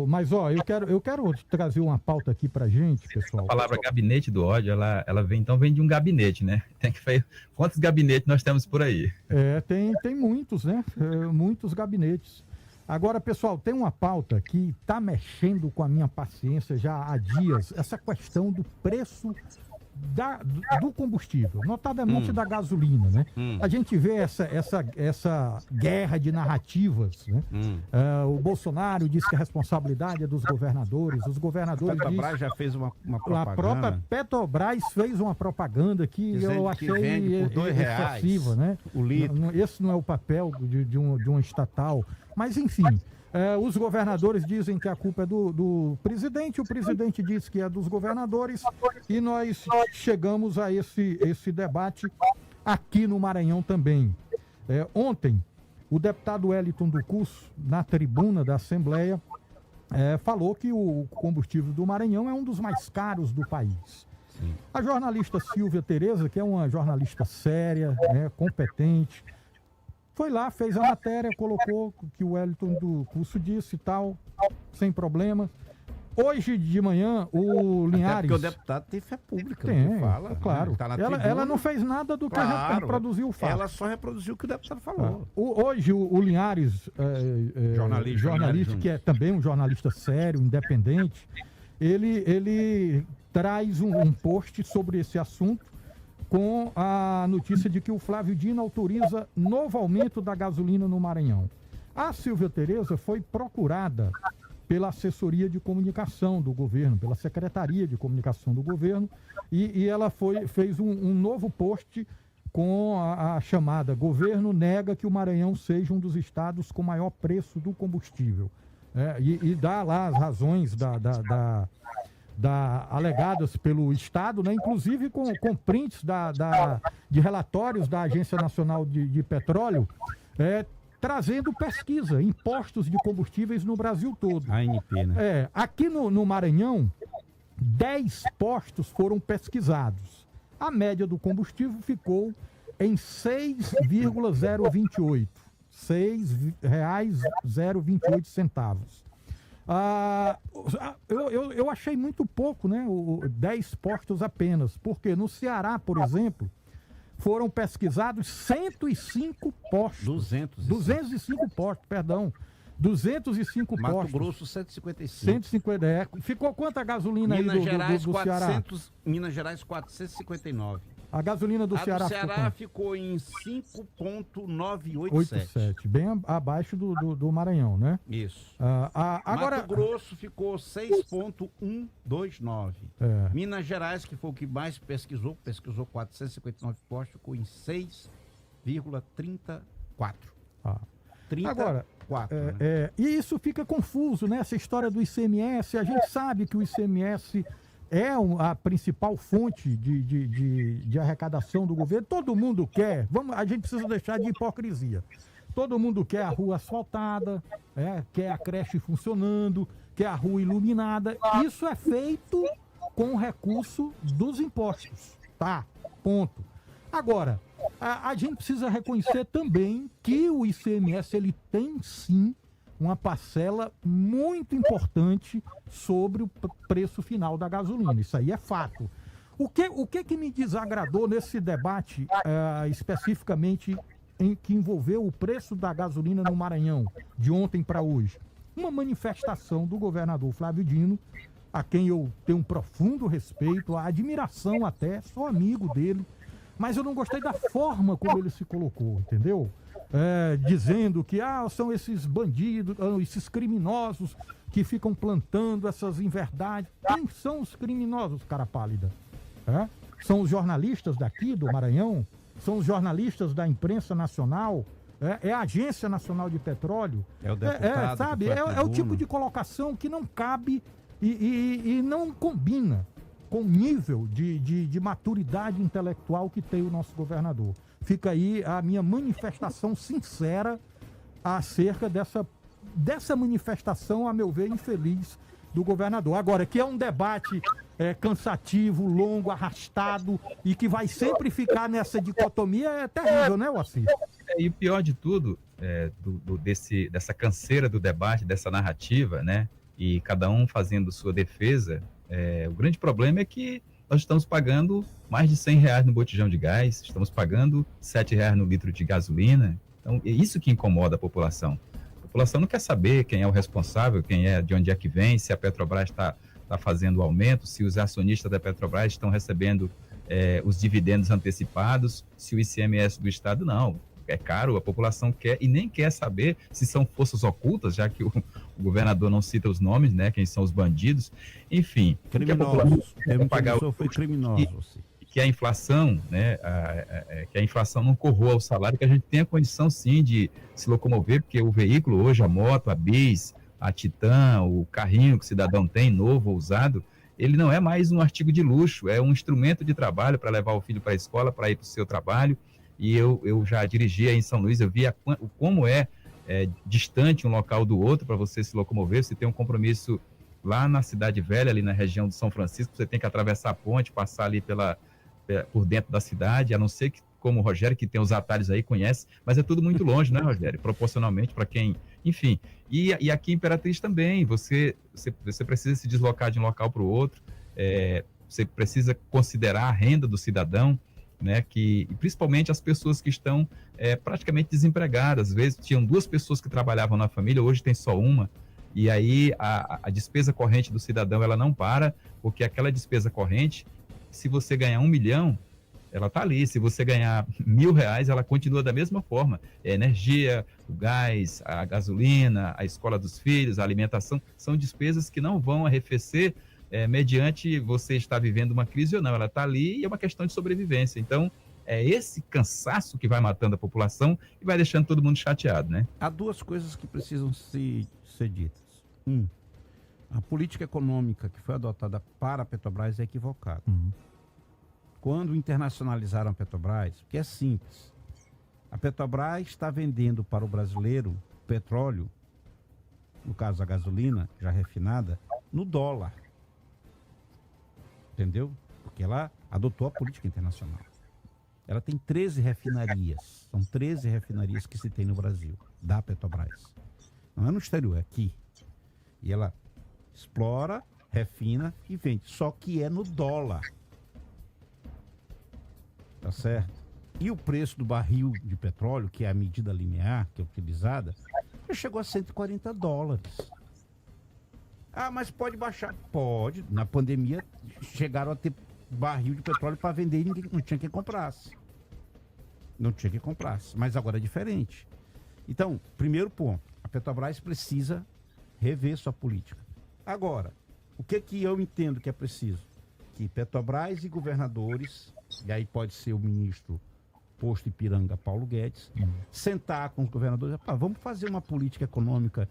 mas, eu quero trazer uma pauta aqui pra gente, pessoal. A palavra gabinete do ódio, ela vem de um gabinete, né? Tem que ver quantos gabinetes nós temos por aí. Tem muitos, né? Muitos gabinetes. Agora, pessoal, tem uma pauta que está mexendo com a minha paciência já há dias, essa questão do preço do combustível, notadamente da gasolina, né? A gente vê essa guerra de narrativas, né? O Bolsonaro diz que a responsabilidade é dos governadores, os governadores dizem... A Petrobras já fez uma propaganda. A própria Petrobras fez uma propaganda que eu achei excessiva, né? O litro. Esse não é o papel de uma estatal, mas enfim... os governadores dizem que a culpa é do presidente, o presidente diz que é dos governadores, e nós chegamos a esse debate aqui no Maranhão também. Ontem, o deputado Wellington do Curso, na tribuna da Assembleia, falou que o combustível do Maranhão é um dos mais caros do país. Sim. A jornalista Silvia Tereza, que é uma jornalista séria, competente, foi lá, fez a matéria, colocou o que o Wellington do Curso disse e tal, sem problema. Hoje de manhã, o Linhares... Até porque o deputado tem fé pública, fala. Claro. Tá ela não fez nada do que reproduziu o fato. Ela só reproduziu o que o deputado falou. Hoje o Linhares, jornalista, que é também um jornalista sério, independente, ele traz um post sobre esse assunto, com a notícia de que o Flávio Dino autoriza novo aumento da gasolina no Maranhão. A Silvia Tereza foi procurada pela assessoria de comunicação do governo, pela Secretaria de Comunicação do governo, e ela fez um novo post com a chamada "Governo nega que o Maranhão seja um dos estados com maior preço do combustível". E dá lá as razões alegadas pelo Estado, né? Inclusive com prints de relatórios da Agência Nacional de Petróleo, trazendo pesquisa em postos de combustíveis no Brasil todo. ANP, né? Aqui no Maranhão, 10 postos foram pesquisados. A média do combustível ficou em 6,028. R$ 6,028. Eu achei muito pouco, né? 10 postos apenas, porque no Ceará, por exemplo, foram pesquisados 105 postos. 205 postos, perdão. 205 postos. Mato Grosso, 155. 150, Ficou quanto a gasolina aí do Ceará? Minas Gerais, 459. A gasolina do Ceará ficou em 5,987. Bem abaixo do Maranhão, né? Isso. Agora... Mato Grosso ficou 6,129. Minas Gerais, que foi o que mais pesquisou 459 postos, ficou em 6,34. Agora, e isso fica confuso, né? Essa história do ICMS, a gente sabe que o ICMS é a principal fonte de arrecadação do governo. Todo mundo quer, a gente precisa deixar de hipocrisia. Todo mundo quer a rua asfaltada, quer a creche funcionando, quer a rua iluminada. Isso é feito com o recurso dos impostos, tá? Ponto. Agora, a gente precisa reconhecer também que o ICMS ele tem sim uma parcela muito importante sobre o preço final da gasolina. Isso aí é fato. O que me desagradou nesse debate, especificamente que envolveu o preço da gasolina no Maranhão, de ontem para hoje? Uma manifestação do governador Flávio Dino, a quem eu tenho um profundo respeito, a admiração até, sou amigo dele, mas eu não gostei da forma como ele se colocou, entendeu? Dizendo que são esses bandidos, esses criminosos que ficam plantando essas inverdades. Quem são os criminosos, cara pálida? São os jornalistas daqui do Maranhão? São os jornalistas da imprensa nacional? É a Agência Nacional de Petróleo? É o deputado, sabe? É o tipo de colocação que não cabe e não combina com o nível de maturidade intelectual que tem o nosso governador. Fica aí a minha manifestação sincera acerca dessa manifestação, a meu ver, infeliz do governador. Agora, que é um debate cansativo, longo, arrastado e que vai sempre ficar nessa dicotomia, é terrível, né, Moacir? E o pior de tudo, dessa canseira do debate, dessa narrativa, né, e cada um fazendo sua defesa, o grande problema é que nós estamos pagando mais de R$100 no botijão de gás, estamos pagando R$7 no litro de gasolina. Então, é isso que incomoda a população. A população não quer saber quem é o responsável, de onde é que vem, se a Petrobras está fazendo aumento, se os acionistas da Petrobras estão recebendo os dividendos antecipados, se o ICMS do Estado, não. É caro, a população quer e nem quer saber se são forças ocultas, já que o governador não cita os nomes, né? Quem são os bandidos. Enfim, criminosos. Foi criminoso. Que a inflação, né? Que a inflação não corroa o salário, que a gente tenha condição sim de se locomover, porque o veículo hoje, a moto, a bis, a Titan, o carrinho que o cidadão tem, novo ou usado, ele não é mais um artigo de luxo, é um instrumento de trabalho para levar o filho para a escola, para ir para o seu trabalho. E eu já dirigi aí em São Luís, eu vi como é distante um local do outro para você se locomover. Você tem um compromisso lá na Cidade Velha, ali na região de São Francisco, você tem que atravessar a ponte, passar ali por dentro da cidade, a não ser que, como o Rogério, que tem os atalhos aí, conhece, mas é tudo muito longe, né, Rogério? Proporcionalmente para quem... Enfim, e aqui em Imperatriz também, você precisa se deslocar de um local para o outro, você precisa considerar a renda do cidadão, né, e principalmente as pessoas que estão praticamente desempregadas. Às vezes tinham 2 pessoas que trabalhavam na família, hoje tem só uma, e aí a despesa corrente do cidadão ela não para, porque aquela despesa corrente, se você ganhar 1 milhão, ela está ali. Se você ganhar R$1.000, ela continua da mesma forma. Energia, o gás, a gasolina, a escola dos filhos, a alimentação, são despesas que não vão arrefecer mediante você estar vivendo uma crise ou não. Ela está ali e é uma questão de sobrevivência. Então, é esse cansaço que vai matando a população e vai deixando todo mundo chateado, né? Há 2 coisas que precisam ser ditas. A política econômica que foi adotada para a Petrobras é equivocada. Quando internacionalizaram a Petrobras, que é simples, a Petrobras está vendendo para o brasileiro petróleo, no caso a gasolina já refinada, no dólar. Entendeu? Porque ela adotou a política internacional. Ela tem 13 refinarias. São 13 refinarias que se tem no Brasil, da Petrobras. Não é no exterior, é aqui. E ela explora, refina e vende. Só que é no dólar. Tá certo? E o preço do barril de petróleo, que é a medida linear que é utilizada, já chegou a $140. Mas pode baixar? Pode. Na pandemia chegaram a ter barril de petróleo para vender e ninguém, não tinha quem comprasse. Não tinha quem comprasse. Mas agora é diferente. Então, primeiro ponto, a Petrobras precisa rever sua política. Agora, o que eu entendo que é preciso? Que Petrobras e governadores, e aí pode ser o ministro posto Ipiranga, Paulo Guedes, sentar com os governadores, vamos fazer uma política econômica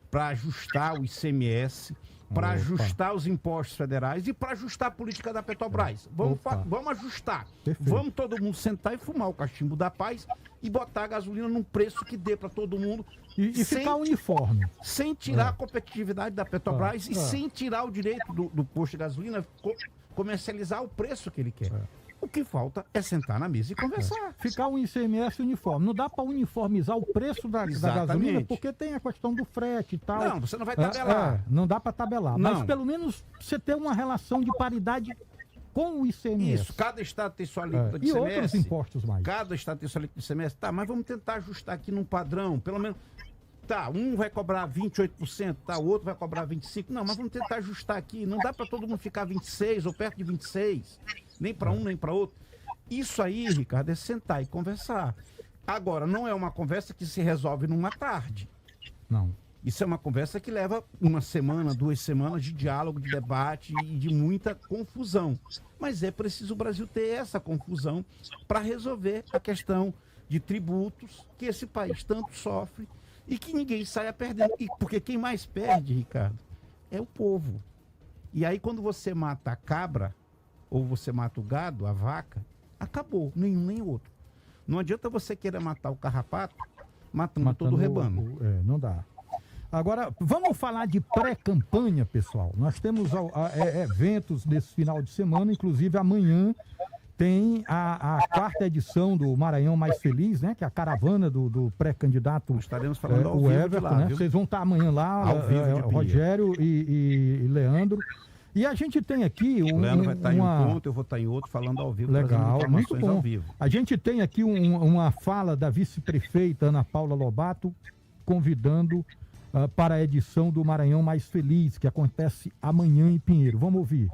para ajustar o ICMS, para ajustar os impostos federais e para ajustar a política da Petrobras. Vamos ajustar. Perfeito. Vamos todo mundo sentar e fumar o cachimbo da paz e botar a gasolina num preço que dê para todo mundo. E ficar uniforme. Sem tirar a competitividade da Petrobras e sem tirar o direito do posto de gasolina comercializar o preço que ele quer. O que falta é sentar na mesa e conversar. Ficar um ICMS uniforme. Não dá para uniformizar o preço da gasolina, porque tem a questão do frete e tal. Não, você não vai tabelar. Não dá para tabelar. Não. Mas pelo menos você ter uma relação de paridade com o ICMS. Isso, cada estado tem sua alíquota de E ICMS. outros impostos mais. Cada estado tem sua alíquota de ICMS. Tá, mas vamos tentar ajustar aqui num padrão, pelo menos. Tá, um vai cobrar 28%, tá, o outro vai cobrar 25%. Não, mas vamos tentar ajustar aqui. Não dá para todo mundo ficar 26% ou perto de 26%. Nem para um, nem para outro. Isso aí, Ricardo, é sentar e conversar. Agora, não é uma conversa que se resolve numa tarde. Não. Isso é uma conversa que leva uma semana, 2 semanas de diálogo, de debate e de muita confusão. Mas é preciso o Brasil ter essa confusão para resolver a questão de tributos que esse país tanto sofre e que ninguém saia perdendo. Porque quem mais perde, Ricardo, é o povo. E aí quando você mata a cabra, ou você mata o gado, a vaca, acabou, nenhum nem outro. Não adianta você querer matar o carrapato matando todo o rebanho. Não dá. Agora, vamos falar de pré-campanha, pessoal. Nós temos eventos nesse final de semana, inclusive amanhã tem a 4ª edição do Maranhão Mais Feliz, né? Que é a caravana do pré-candidato. Estaremos falando ao o vivo Everton, de lá, né? viu? Vocês vão estar amanhã lá, Ao vivo de Pinheiro. Rogério e Leandro. E a gente tem aqui O Leandro vai estar em um ponto, eu vou estar em outro, falando ao vivo. Legal, trazendo muito informações bom. ao vivo. A gente tem aqui uma fala da vice-prefeita Ana Paula Lobato, convidando para a edição do Maranhão Mais Feliz, que acontece amanhã em Pinheiro. Vamos ouvir.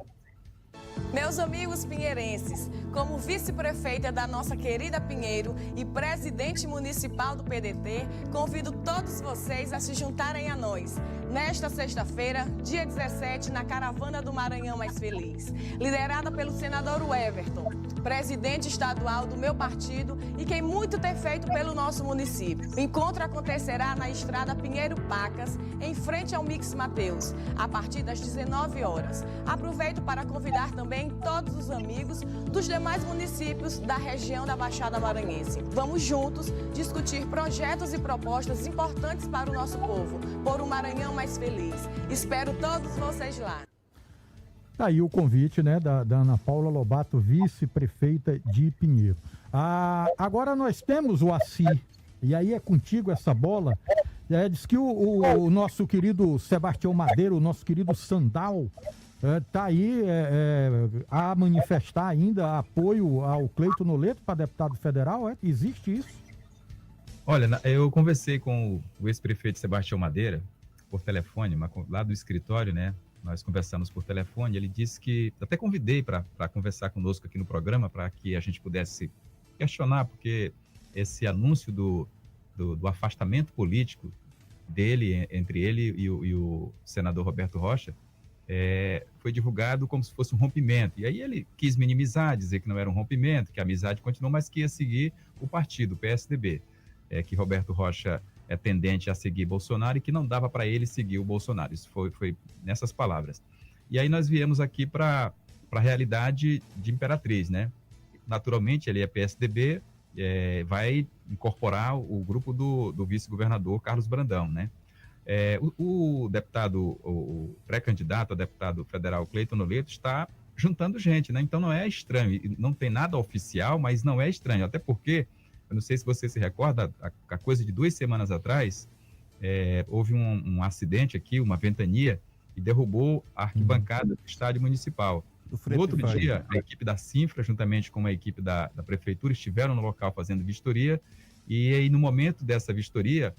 Meus amigos pinheirenses, como vice-prefeita da nossa querida Pinheiro e presidente municipal do PDT, convido todos vocês a se juntarem a nós nesta sexta-feira, dia 17, na Caravana do Maranhão Mais Feliz, liderada pelo senador Everton, presidente estadual do meu partido e quem muito tem feito pelo nosso município. O encontro acontecerá na estrada Pinheiro-Pacas, em frente ao Mix Mateus, a partir das 19 horas. Aproveito para convidar também todos os amigos dos demais municípios da região da Baixada Maranhense. Vamos juntos discutir projetos e propostas importantes para o nosso povo, por um Maranhão mais feliz. Espero todos vocês lá. Tá aí o convite, né, da Ana Paula Lobato, vice-prefeita de Pinheiro. Agora nós temos o ACI, e aí é contigo essa bola. Diz que o nosso querido Sebastião Madeira, o nosso querido Sandal, está aí a manifestar ainda apoio ao Cleiton Noleto para deputado federal. Existe isso? Olha, eu conversei com o ex-prefeito Sebastião Madeira por telefone, lá do escritório, né? Nós conversamos por telefone. Ele disse que até convidei para conversar conosco aqui no programa para que a gente pudesse questionar, porque esse anúncio do afastamento político dele, entre ele e o senador Roberto Rocha, foi divulgado como se fosse um rompimento. E aí ele quis minimizar, dizer que não era um rompimento, que a amizade continuou, mas que ia seguir o partido, o PSDB. Que Roberto Rocha é tendente a seguir Bolsonaro e que não dava para ele seguir o Bolsonaro. Isso foi nessas palavras. E aí nós viemos aqui para a realidade de Imperatriz, né? Naturalmente, ele é PSDB, vai incorporar o grupo do vice-governador Carlos Brandão, né? O deputado, o pré-candidato a deputado federal Cleiton Noleto está juntando gente, né? Então não é estranho, não tem nada oficial, mas não é estranho, até porque, eu não sei se você se recorda, a coisa de 2 semanas atrás, houve um acidente aqui, uma ventania, e derrubou a arquibancada do estádio municipal. No outro dia, a equipe da Sinfra, juntamente com a equipe da prefeitura, estiveram no local fazendo vistoria, e aí no momento dessa vistoria,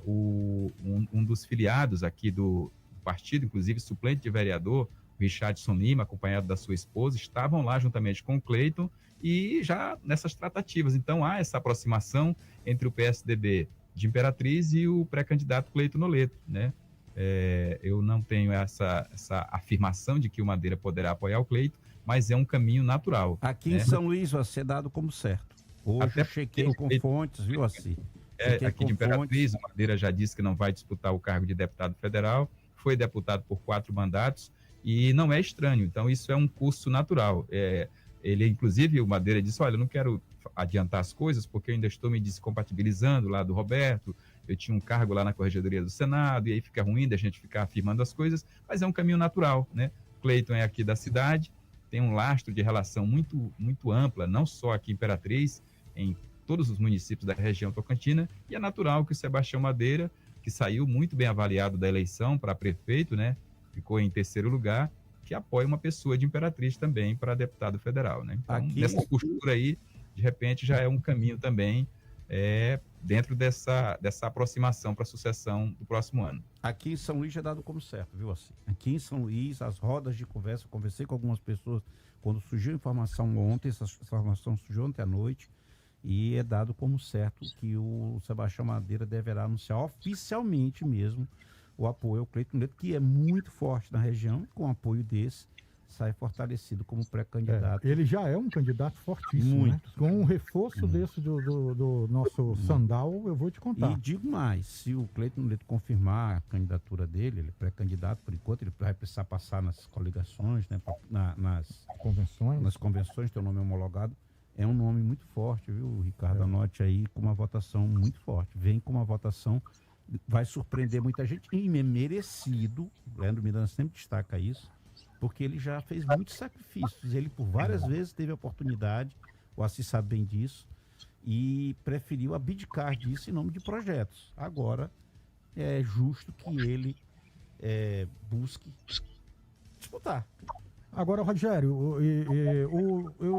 um dos filiados aqui do partido, inclusive suplente de vereador, Richardson Lima, acompanhado da sua esposa, estavam lá juntamente com o Cleiton e já nessas tratativas. Então há essa aproximação entre o PSDB de Imperatriz e o pré-candidato Cleiton Noleto, né? Eu não tenho essa afirmação de que o Madeira poderá apoiar o Cleiton, mas é um caminho natural. Aqui né? em São Luís vai ser dado como certo. Hoje eu chequei com fontes, viu, assim? Aqui de Imperatriz, o Madeira já disse que não vai disputar o cargo de deputado federal, foi deputado por 4 mandatos e não é estranho, então isso é um curso natural. Ele, inclusive, o Madeira disse, olha, eu não quero adiantar as coisas porque eu ainda estou me descompatibilizando lá do Roberto, eu tinha um cargo lá na Corregedoria do Senado e aí fica ruim da gente ficar afirmando as coisas, mas é um caminho natural, né? Cleiton é aqui da cidade, tem um lastro de relação muito ampla, não só aqui em Imperatriz, em todos os municípios da região tocantina, e é natural que o Sebastião Madeira, que saiu muito bem avaliado da eleição para prefeito, né, ficou em terceiro lugar, que apoia uma pessoa de Imperatriz também para deputado federal, né? Então, nessa postura aí, de repente, já é um caminho também dentro dessa aproximação para a sucessão do próximo ano. Aqui em São Luís já é dado como certo, viu, assim? Aqui em São Luís, as rodas de conversa, eu conversei com algumas pessoas quando surgiu a informação ontem, essa informação surgiu ontem à noite, e é dado como certo que o Sebastião Madeira deverá anunciar oficialmente mesmo o apoio ao Cleiton Neto, que é muito forte na região, com apoio desse, sai fortalecido como pré-candidato. Ele já é um candidato fortíssimo, Muito. né? Com um reforço desse do nosso Sandal, eu vou te contar. E digo mais, se o Cleiton Neto confirmar a candidatura dele, ele é pré-candidato por enquanto, ele vai precisar passar nas coligações, né, nas convenções, ter o nome homologado. É um nome muito forte, viu, Ricardo? Anote aí, com uma votação muito forte. Vem com uma votação, vai surpreender muita gente, e é merecido. Leandro Miranda sempre destaca isso, porque ele já fez muitos sacrifícios. Ele, por várias vezes, teve a oportunidade, o Assis sabe bem disso, e preferiu abdicar disso em nome de projetos. Agora, é justo que ele busque disputar. Agora, Rogério,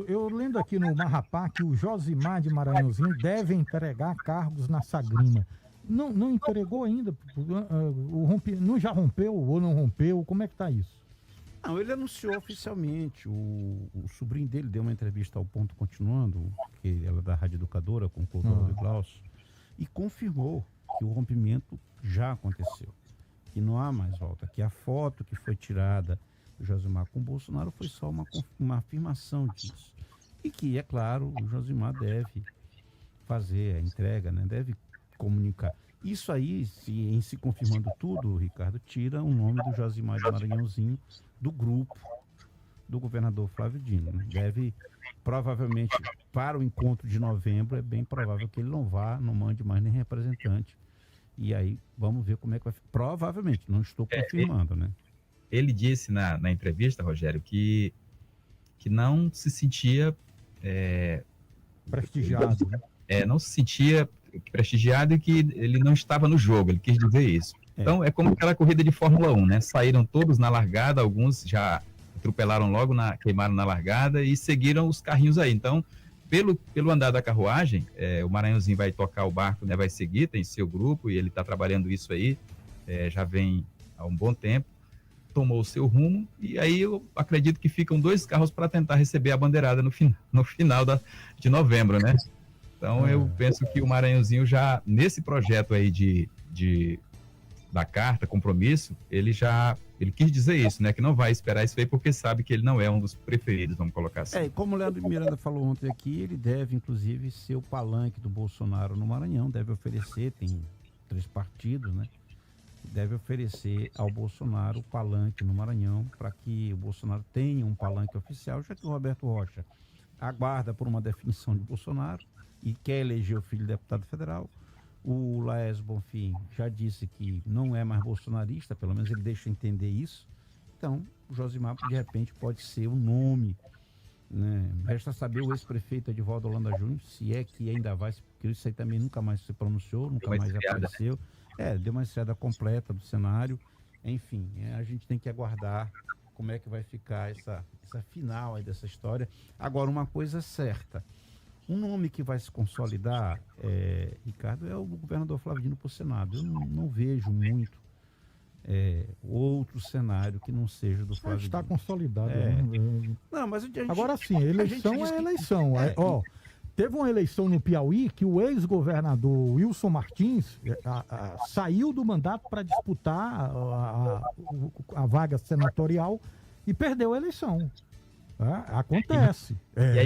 eu lendo aqui no Marrapá que o Josimar de Maranhãozinho deve entregar cargos na Sagrima. Não entregou ainda? Não já rompeu ou não rompeu? Como é que tá isso? Não, ele anunciou oficialmente. O sobrinho dele deu uma entrevista ao Ponto Continuando, que ela é da Rádio Educadora, com o Clodoaldo e Glaucio, e confirmou que o rompimento já aconteceu, que não há mais volta, que a foto que foi tirada do Josimar com o Bolsonaro foi só uma afirmação disso. E que, é claro, o Josimar deve fazer a entrega, né? Deve comunicar. Isso aí, em se confirmando tudo, Ricardo, tira o nome do Josimar de Maranhãozinho do grupo do governador Flávio Dino. Né? Deve, provavelmente, para o encontro de novembro, é bem provável que ele não mande mais nem representante. E aí, vamos ver como é que vai ficar. Provavelmente, não estou confirmando, né? Ele disse na entrevista, Rogério, que não se sentia prestigiado, né? Não se sentia prestigiado e que ele não estava no jogo, ele quis dizer isso. Então, é como aquela corrida de Fórmula 1, né? Saíram todos na largada, alguns já atropelaram logo, queimaram na largada e seguiram os carrinhos aí. Então, pelo andar da carruagem, o Maranhãozinho vai tocar o barco, né? Vai seguir, tem seu grupo e ele está trabalhando isso aí, já vem há um bom tempo. Tomou o seu rumo, e aí eu acredito que ficam 2 carros para tentar receber a bandeirada no final de novembro, né? Então eu penso que o Maranhãozinho já, nesse projeto aí da carta, compromisso, ele quis dizer isso, né? Que não vai esperar isso aí porque sabe que ele não é um dos preferidos, vamos colocar assim. Como o Leandro Miranda falou ontem aqui, ele deve, inclusive, ser o palanque do Bolsonaro no Maranhão, deve oferecer, tem 3 partidos, né? Deve oferecer ao Bolsonaro o palanque no Maranhão, para que o Bolsonaro tenha um palanque oficial, já que o Roberto Rocha aguarda por uma definição de Bolsonaro e quer eleger o filho de deputado federal. O Laércio Bonfim já disse que não é mais bolsonarista, pelo menos ele deixa entender isso. Então, o Josimar, de repente, pode ser o nome, né? Resta saber o ex-prefeito Edivaldo Holanda Júnior, se é que ainda vai, porque isso aí também nunca mais se pronunciou, nunca mais apareceu. Deu uma estrada completa do cenário. Enfim, a gente tem que aguardar como é que vai ficar essa final aí dessa história. Agora, uma coisa certa, um nome que vai se consolidar, Ricardo, é o governador Flávio Dino para o Senado. Eu não vejo muito outro cenário que não seja do Flávio Dino. Está consolidado. Não, mas agora sim, eleição é eleição. Teve uma eleição no Piauí que o ex-governador Wilson Martins saiu do mandato para disputar a vaga senatorial e perdeu a eleição. Acontece. E é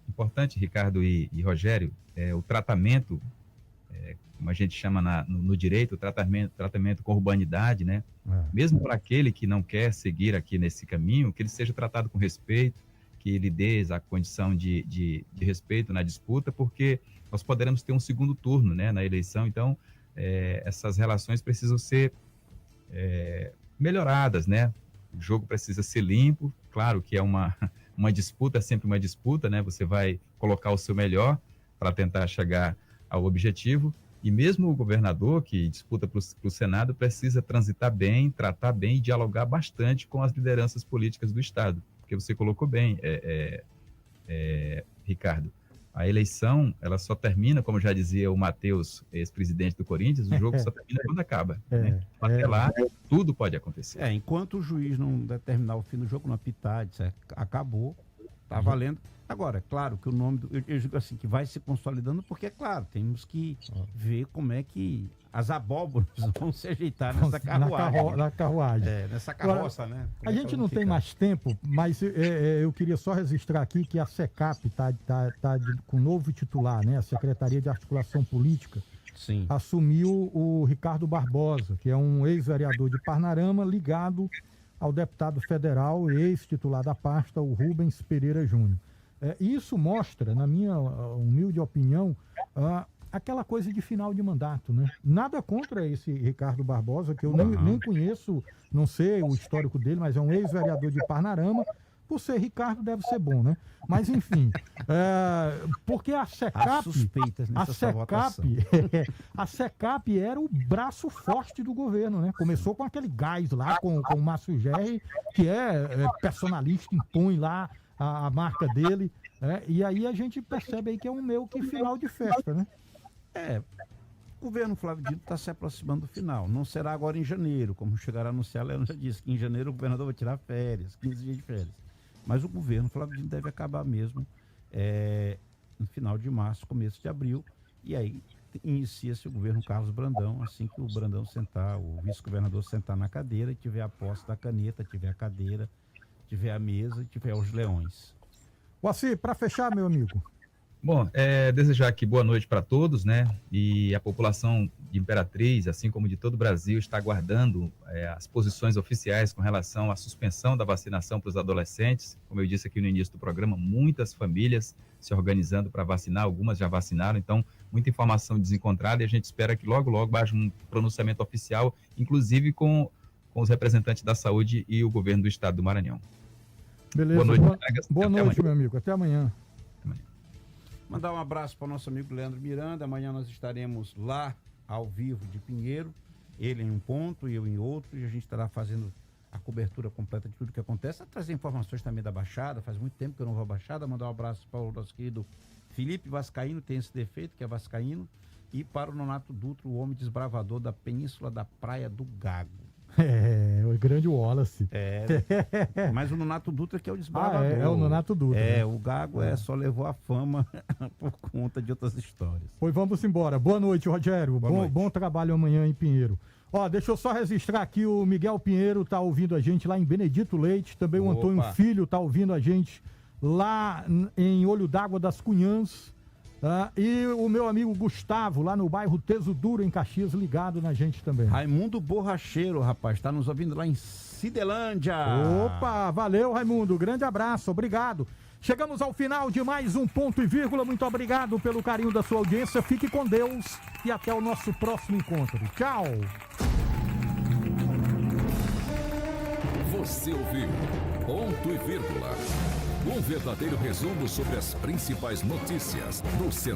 importante, Ricardo e Rogério, o tratamento, como a gente chama no direito, o tratamento com urbanidade, né? Mesmo para aquele que não quer seguir aqui nesse caminho, que ele seja tratado com respeito, que ele dê a condição de respeito na disputa, porque nós poderemos ter um segundo turno, né, na eleição. Então, essas relações precisam ser melhoradas, né? O jogo precisa ser limpo, claro que é uma disputa, é sempre uma disputa, né? Você vai colocar o seu melhor para tentar chegar ao objetivo, e mesmo o governador que disputa para o Senado precisa transitar bem, tratar bem e dialogar bastante com as lideranças políticas do Estado, porque você colocou bem, Ricardo, a eleição, ela só termina, como já dizia o Matheus, ex-presidente do Corinthians, o jogo só termina quando acaba. Né? Até lá, tudo pode acontecer. Enquanto o juiz não determinar o fim do jogo, não apitar, disser, acabou, tá valendo. Agora, é claro que o nome, eu digo assim, que vai se consolidando, porque, é claro, temos que ver como é que as abóboras vão se ajeitar nessa carruagem. Na carruagem. Nessa carroça, né? A gente não tem mais tempo, mas eu queria só registrar aqui que a SECAP está com um novo titular, né? A Secretaria de Articulação Política. Sim. Assumiu o Ricardo Barbosa, que é um ex-vereador de Parnarama, ligado ao deputado federal e ex-titular da pasta, o Rubens Pereira Júnior. Isso mostra, na minha humilde opinião, aquela coisa de final de mandato, né? Nada contra esse Ricardo Barbosa, que eu nem conheço, não sei o histórico dele, mas é um ex-vereador de Parnarama. Por ser Ricardo, deve ser bom, né? Mas, enfim, porque a SECAP... A SECAP era o braço forte do governo, né? Começou com aquele gás lá, com o Márcio Gerri, que é personalista, impõe lá a marca dele, e aí a gente percebe aí que é um meio que final de festa, né? O governo Flávio Dino está se aproximando do final. Não será agora em janeiro, como chegaram a anunciar, Leandro já disse que em janeiro o governador vai tirar férias, 15 dias de férias. Mas o governo Flávio Dino deve acabar mesmo no final de março, começo de abril, e aí inicia-se o governo Carlos Brandão, assim que o Brandão sentar, o vice-governador sentar na cadeira e tiver a posse da caneta, tiver a cadeira, tiver a mesa e tiver os leões. Moacir, para fechar, meu amigo. Bom, desejar aqui boa noite para todos, né? E a população de Imperatriz, assim como de todo o Brasil, está aguardando as posições oficiais com relação à suspensão da vacinação para os adolescentes. Como eu disse aqui no início do programa, muitas famílias se organizando para vacinar, algumas já vacinaram, então muita informação desencontrada, e a gente espera que logo, logo haja um pronunciamento oficial, inclusive com os representantes da saúde e o governo do estado do Maranhão. Beleza, boa noite, meu amigo. Até amanhã. Mandar um abraço para o nosso amigo Leandro Miranda. Amanhã nós estaremos lá, ao vivo, de Pinheiro. Ele em um ponto e eu em outro. E a gente estará fazendo a cobertura completa de tudo que acontece. A trazer informações também da Baixada. Faz muito tempo que eu não vou à Baixada. Mandar um abraço para o nosso querido Felipe Vascaíno, tem esse defeito, que é vascaíno. E para o Nonato Dutra, o homem desbravador da Península da Praia do Gago. O grande Wallace. Mas o Nonato Dutra que é o desbravador. É o Nonato Dutra. Né? O Gago só levou a fama por conta de outras histórias. Pois vamos embora. Boa noite, Rogério. Bom trabalho amanhã em Pinheiro. Deixa eu só registrar aqui, o Miguel Pinheiro tá ouvindo a gente lá em Benedito Leite, também o Antônio Filho tá ouvindo a gente lá em Olho d'Água das Cunhãs. E o meu amigo Gustavo, lá no bairro Teso Duro, em Caxias, ligado na gente também. Raimundo Borracheiro, rapaz, tá nos ouvindo lá em Cidelândia. Opa, valeu, Raimundo, grande abraço, obrigado. Chegamos ao final de mais um Ponto e Vírgula, muito obrigado pelo carinho da sua audiência, fique com Deus e até o nosso próximo encontro. Tchau. Você ouviu Ponto e Vírgula. Um verdadeiro resumo sobre as principais notícias do centro.